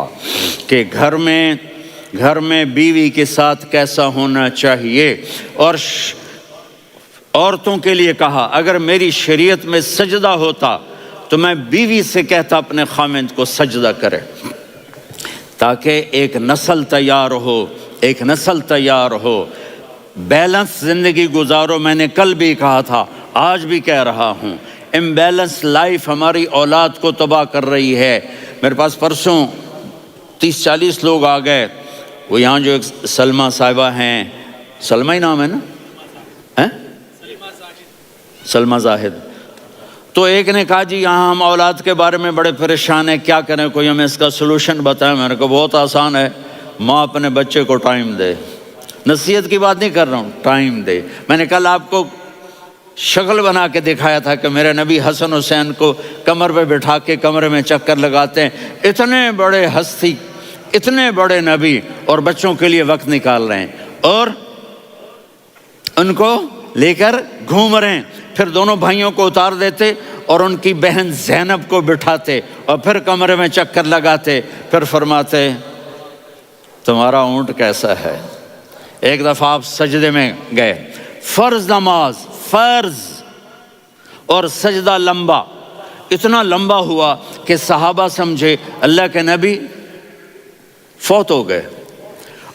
کہ گھر میں بیوی کے ساتھ کیسا ہونا چاہیے۔ اور عورتوں کے لیے کہا اگر میری شریعت میں سجدہ ہوتا تو میں بیوی سے کہتا اپنے خاوند کو سجدہ کرے، تاکہ ایک نسل تیار ہو، بیلنس زندگی گزارو۔ میں نے کل بھی کہا تھا، آج بھی کہہ رہا ہوں، امبیلنس لائف ہماری اولاد کو تباہ کر رہی ہے۔ میرے پاس پرسوں 30-40 لوگ آ گئے، وہ یہاں جو ایک سلمہ صاحبہ ہیں، سلمہ ہی نام ہے نا، سلمہ زاہد، تو ایک نے کہا جی یہاں ہم اولاد کے بارے میں بڑے پریشان ہیں، کیا کریں، کوئی ہمیں اس کا سلوشن بتائیں۔ میں نے کہا بہت آسان ہے، ماں اپنے بچے کو ٹائم دے۔ نصیحت کی بات نہیں کر رہا ہوں، ٹائم دے۔ میں نے کل آپ کو شکل بنا کے دکھایا تھا کہ میرے نبی حسن حسین کو کمر پہ بٹھا کے کمرے میں چکر لگاتے ہیں۔ اتنے بڑے ہستی، اتنے بڑے نبی، اور بچوں کے لیے وقت نکال رہے ہیں اور ان کو لے کر گھوم رہے ہیں۔ پھر دونوں بھائیوں کو اتار دیتے اور ان کی بہن زینب کو بٹھاتے اور پھر کمرے میں چکر لگاتے، پھر فرماتے تمہارا اونٹ کیسا ہے۔ ایک دفعہ آپ سجدے میں گئے، فرض نماز، فرض، اور سجدہ لمبا، اتنا لمبا ہوا کہ صحابہ سمجھے اللہ کے نبی فوت ہو گئے۔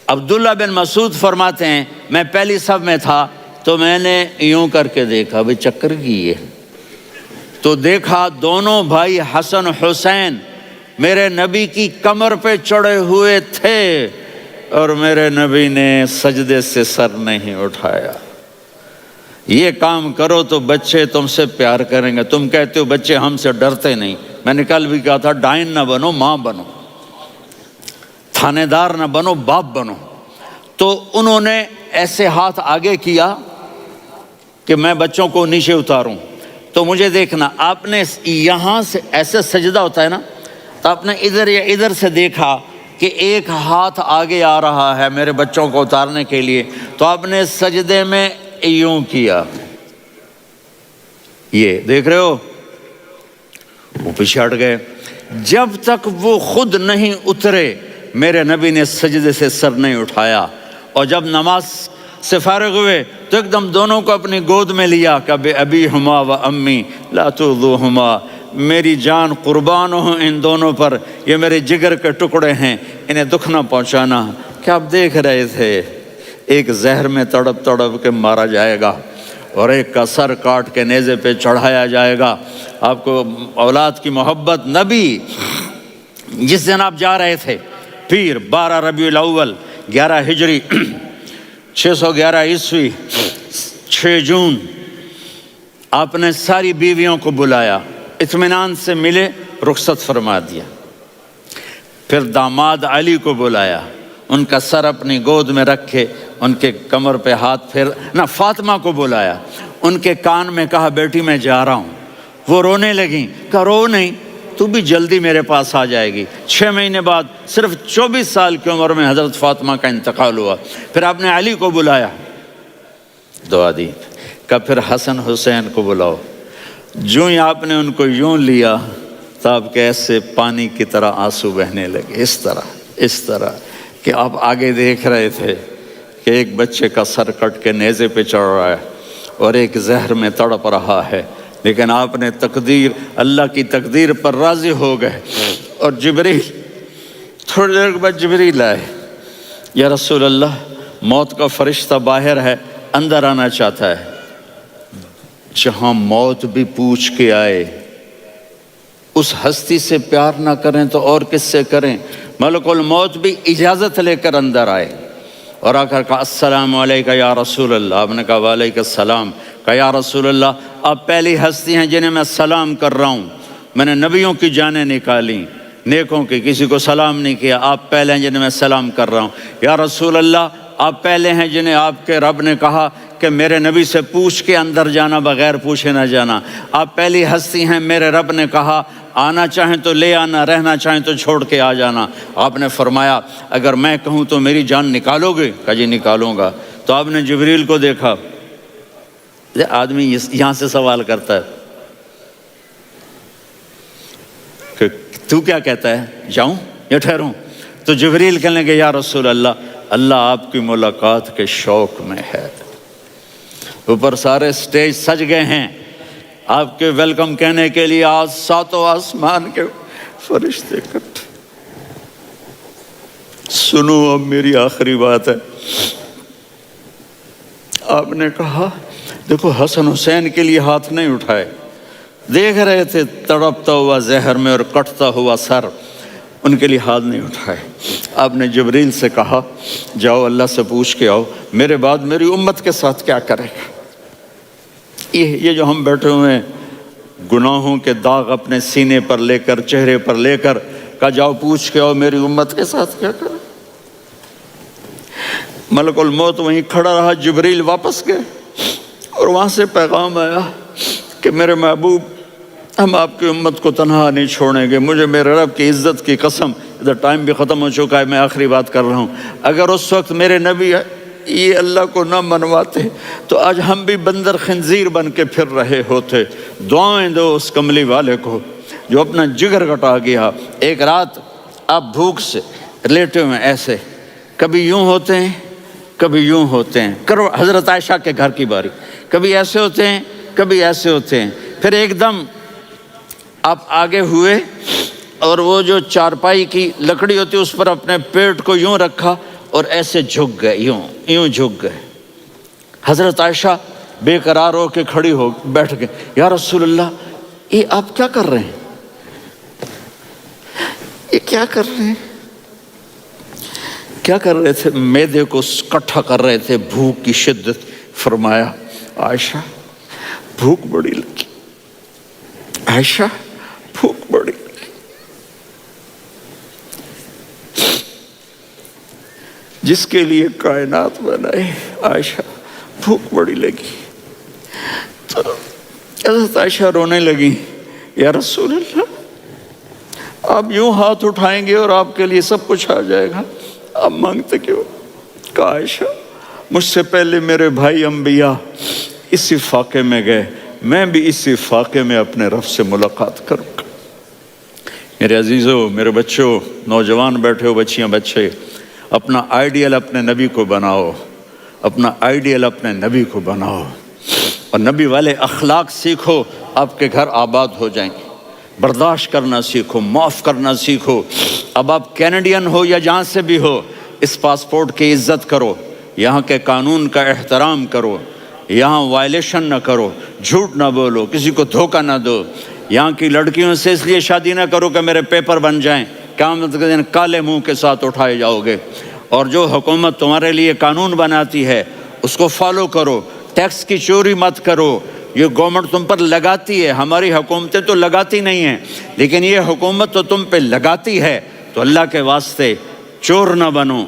عبداللہ بن مسعود فرماتے ہیں میں پہلی صف میں تھا تو میں نے یوں کر کے دیکھا، بھئی چکر کی ہے، تو دیکھا دونوں بھائی حسن حسین میرے نبی کی کمر پہ چڑھے ہوئے تھے اور میرے نبی نے سجدے سے سر نہیں اٹھایا۔ یہ کام کرو تو بچے تم سے پیار کریں گے۔ تم کہتے ہو بچے ہم سے ڈرتے نہیں، میں نے کل بھی کہا تھا ڈائن نہ بنو، ماں بنو، تھانے دار نہ بنو، باپ بنو۔ تو انہوں نے ایسے ہاتھ آگے کیا کہ میں بچوں کو نیچے اتاروں، تو مجھے دیکھنا، آپ نے یہاں سے ایسے سجدہ ہوتا ہے نا، تو آپ نے ادھر یا ادھر سے دیکھا کہ ایک ہاتھ آگے آ رہا ہے میرے بچوں کو اتارنے کے لیے، تو آپ نے سجدے میں یوں کیا، یہ دیکھ رہے ہو، وہ پیچھے ہٹ گئے۔ جب تک وہ خود نہیں اترے میرے نبی نے سجدے سے سر نہیں اٹھایا، اور جب نماز سے فارغ ہوئے تو ایک دم دونوں کو اپنی گود میں لیا کہ بے ابی ہما و امی لا تؤذوہما، میری جان قربان ہو ان دونوں پر، یہ میرے جگر کے ٹکڑے ہیں، انہیں دکھ نہ پہنچانا۔ کیا آپ دیکھ رہے تھے ایک زہر میں تڑپ تڑپ کے مارا جائے گا اور ایک کا سر کاٹ کے نیزے پہ چڑھایا جائے گا۔ آپ کو اولاد کی محبت، نبی جس دن آپ جا رہے تھے پیر 12 ربیع الاول 11 ہجری 611 عیسوی 6 جون، آپ نے ساری بیویوں کو بلایا، اطمینان سے ملے، رخصت فرما دیا۔ پھر داماد علی کو بلایا، ان کا سر اپنی گود میں رکھے، ان کے کمر پہ ہاتھ پھیر نہ، فاطمہ کو بلایا، ان کے کان میں کہا بیٹی میں جا رہا ہوں۔ وہ رونے لگیں، کہا رو نہیں، تو بھی جلدی میرے پاس آ جائے گی۔ 6 مہینے بعد صرف 24 سال کی عمر میں حضرت فاطمہ کا انتقال ہوا۔ پھر آپ نے علی کو بلایا، دعا دی، کہ پھر حسن حسین کو بلاؤ۔ جو ہی آپ نے ان کو یوں لیا تو آپ کے ایسے پانی کی طرح آنسو بہنے لگے، اس طرح کہ آپ آگے دیکھ رہے تھے کہ ایک بچے کا سر کٹ کے نیزے پہ چڑھ رہا ہے اور ایک زہر میں تڑپ رہا ہے، لیکن آپ نے تقدیر، اللہ کی تقدیر پر راضی ہو گئے۔ اور جبریل، تھوڑی دیر کے بعد جبریل آئے، یا رسول اللہ موت کا فرشتہ باہر ہے، اندر آنا چاہتا ہے۔ جہاں موت بھی پوچھ کے آئے، اس ہستی سے پیار نہ کریں تو اور کس سے کریں؟ ملک الموت بھی اجازت لے کر اندر آئے اور آ کر کہا السلام علیکہ یا رسول اللہ۔ آپ نے کہا وعلیکم السلام۔ کہا یا رسول اللہ آپ پہلی ہستی ہیں جنہیں میں سلام کر رہا ہوں، میں نے نبیوں کی جانیں نکالی، نیکوں کی، کسی کو سلام نہیں کیا، آپ پہلے ہیں جنہیں میں سلام کر رہا ہوں۔ یا رسول اللہ آپ پہلے ہیں جنہیں آپ کے رب نے کہا کہ میرے نبی سے پوچھ کے اندر جانا، بغیر پوچھے نہ جانا۔ آپ پہلی ہستی ہیں، میرے رب نے کہا آنا چاہیں تو لے آنا، رہنا چاہیں تو چھوڑ کے آ جانا۔ آپ نے فرمایا اگر میں کہوں تو میری جان نکالو گے؟ کہا جی نکالوں گا۔ تو آپ نے جبریل کو دیکھا، آدمی یہاں سے سوال کرتا ہے کہ تو کیا کہتا ہے، جاؤں یا ٹھہروں؟ تو جبریل کہنے لگے یا رسول اللہ، اللہ آپ کی ملاقات کے شوق میں ہے۔ اوپر سارے سٹیج سج گئے ہیں آپ کے ویلکم کہنے کے لیے، آج 7 آسمان کے فرشتے اکٹھے۔ سنو اب میری آخری بات ہے۔ آپ نے کہا دیکھو حسن حسین کے لیے ہاتھ نہیں اٹھائے، دیکھ رہے تھے تڑپتا ہوا زہر میں اور کٹتا ہوا سر، ان کے لیے ہاتھ نہیں اٹھائے۔ آپ نے جبریل سے کہا جاؤ اللہ سے پوچھ کے آؤ میرے بعد میری امت کے ساتھ کیا کرے گا۔ یہ جو ہم بیٹھے ہوئے ہیں گناہوں کے داغ اپنے سینے پر لے کر، چہرے پر لے کر، کہا جاؤ پوچھ کے آؤ میری امت کے ساتھ کیا کریں۔ ملک الموت وہیں کھڑا رہا، جبریل واپس گئے اور وہاں سے پیغام آیا کہ میرے محبوب، ہم آپ کی امت کو تنہا نہیں چھوڑیں گے، مجھے میرے رب کی عزت کی قسم، ادھر ٹائم بھی ختم ہو چکا ہے، میں آخری بات کر رہا ہوں، اگر اس وقت میرے نبی یہ اللہ کو نہ منواتے تو آج ہم بھی بندر خنزیر بن کے پھر رہے ہوتے۔ دعائیں دو اس کملی والے کو جو اپنا جگر کٹا گیا۔ ایک رات آپ بھوک سے لیٹے ہوئے ایسے، کبھی یوں ہوتے ہیں کبھی یوں ہوتے ہیں، کرو حضرت عائشہ کے گھر کی باری، کبھی ایسے ہوتے ہیں کبھی ایسے ہوتے ہیں، پھر ایک دم آپ آگے ہوئے اور وہ جو چارپائی کی لکڑی ہوتی اس پر اپنے پیٹ کو یوں رکھا اور ایسے جھک گئے، یوں جھک گئے۔ حضرت عائشہ بے قرار ہو کے کھڑی ہو بیٹھ گئے، یا رسول اللہ یہ آپ کیا کر رہے ہیں؟ یہ کیا کر رہے ہیں؟ کیا کر رہے تھے؟ معدے کو کٹھا کر رہے تھے، بھوک کی شدت۔ فرمایا عائشہ بھوک بڑی لگی، عائشہ بھوک بڑی لگی، جس کے لیے کائنات بنائے، عائشہ بھوک بڑی لگی۔ تو حضرت عائشہ رونے لگی، یا رسول اللہ آپ یوں ہاتھ اٹھائیں گے اور آپ کے لیے سب کچھ آ جائے گا، آپ مانگتے کیوں؟ کہا عائشہ مجھ سے پہلے میرے بھائی انبیاء اسی فاقے میں گئے، میں بھی اسی فاقے میں اپنے رب سے ملاقات کروں گا۔ میرے عزیزوں، میرے بچوں، نوجوان بیٹھے ہو، بچیاں بچے، اپنا آئیڈیل اپنے نبی کو بناؤ، اپنا آئیڈیل اپنے نبی کو بناؤ اور نبی والے اخلاق سیکھو، آپ کے گھر آباد ہو جائیں گے۔ برداشت کرنا سیکھو، معاف کرنا سیکھو۔ اب آپ کینیڈین ہو یا جہاں سے بھی ہو، اس پاسپورٹ کی عزت کرو، یہاں کے قانون کا احترام کرو، یہاں وائلیشن نہ کرو، جھوٹ نہ بولو، کسی کو دھوکہ نہ دو۔ یہاں کی لڑکیوں سے اس لیے شادی نہ کرو کہ میرے پیپر بن جائیں، قیامت کے دن کالے منہ کے ساتھ اٹھائے جاؤ گے۔ اور جو حکومت تمہارے لیے قانون بناتی ہے اس کو فالو کرو، ٹیکس کی چوری مت کرو۔ یہ گورنمنٹ تم پر لگاتی ہے، ہماری حکومتیں تو لگاتی نہیں ہیں، لیکن یہ حکومت تو تم پہ لگاتی ہے، تو اللہ کے واسطے چور نہ بنو۔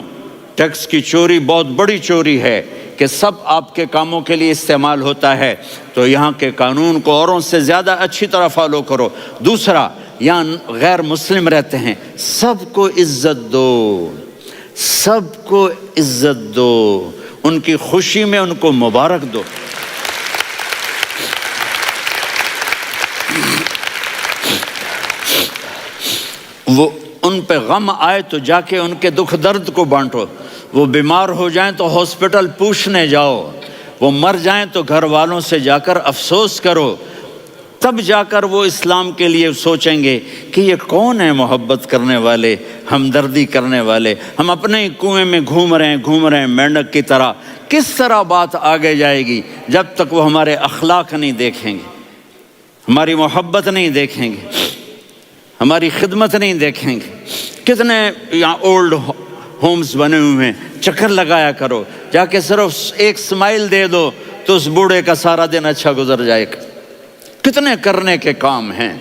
ٹیکس کی چوری بہت بڑی چوری ہے کہ سب آپ کے کاموں کے لیے استعمال ہوتا ہے، تو یہاں کے قانون کو اوروں سے زیادہ اچھی طرح فالو کرو۔ دوسرا، یہاں غیر مسلم رہتے ہیں، سب کو عزت دو، سب کو عزت دو، ان کی خوشی میں ان کو مبارک دو۔ وہ ان پہ غم آئے تو جا کے ان کے دکھ درد کو بانٹو، وہ بیمار ہو جائیں تو ہاسپٹل پوچھنے جاؤ، وہ مر جائیں تو گھر والوں سے جا کر افسوس کرو، تب جا کر وہ اسلام کے لیے سوچیں گے کہ یہ کون ہے محبت کرنے والے، ہمدردی کرنے والے۔ ہم اپنے ہی کنویں میں گھوم رہے ہیں مینڈک کی طرح۔ کس طرح بات آگے جائے گی جب تک وہ ہمارے اخلاق نہیں دیکھیں گے، ہماری محبت نہیں دیکھیں گے، ہماری خدمت نہیں دیکھیں گے۔ کتنے یہاں اولڈ ہومز بنے ہوئے ہیں، چکر لگایا کرو، جا کے صرف ایک سمائل دے دو تو اس بوڑھے کا سارا دن اچھا گزر جائے گا۔ کتنے کرنے کے کام ہیں۔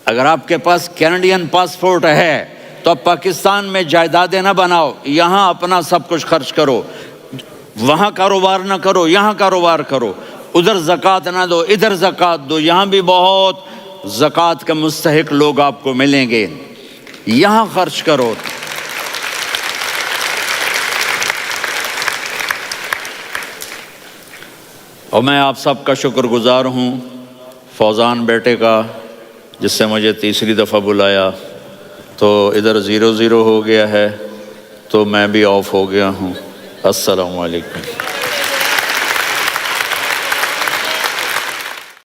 اگر آپ کے پاس کینیڈین پاسپورٹ ہے تو اب پاکستان میں جائیدادیں نہ بناؤ، یہاں اپنا سب کچھ خرچ کرو، وہاں کاروبار نہ کرو، یہاں کاروبار کرو، ادھر زکوٰۃ نہ دو، ادھر زکوٰۃ دو، یہاں بھی بہت زکوٰۃ کے مستحق لوگ آپ کو ملیں گے، یہاں خرچ کرو۔ اور میں آپ سب کا شکر گزار ہوں، فوزان بیٹے کا، جس سے مجھے تیسری دفعہ بلایا، تو ادھر 0-0 ہو گیا ہے تو میں بھی آف ہو گیا ہوں۔ السلام علیکم۔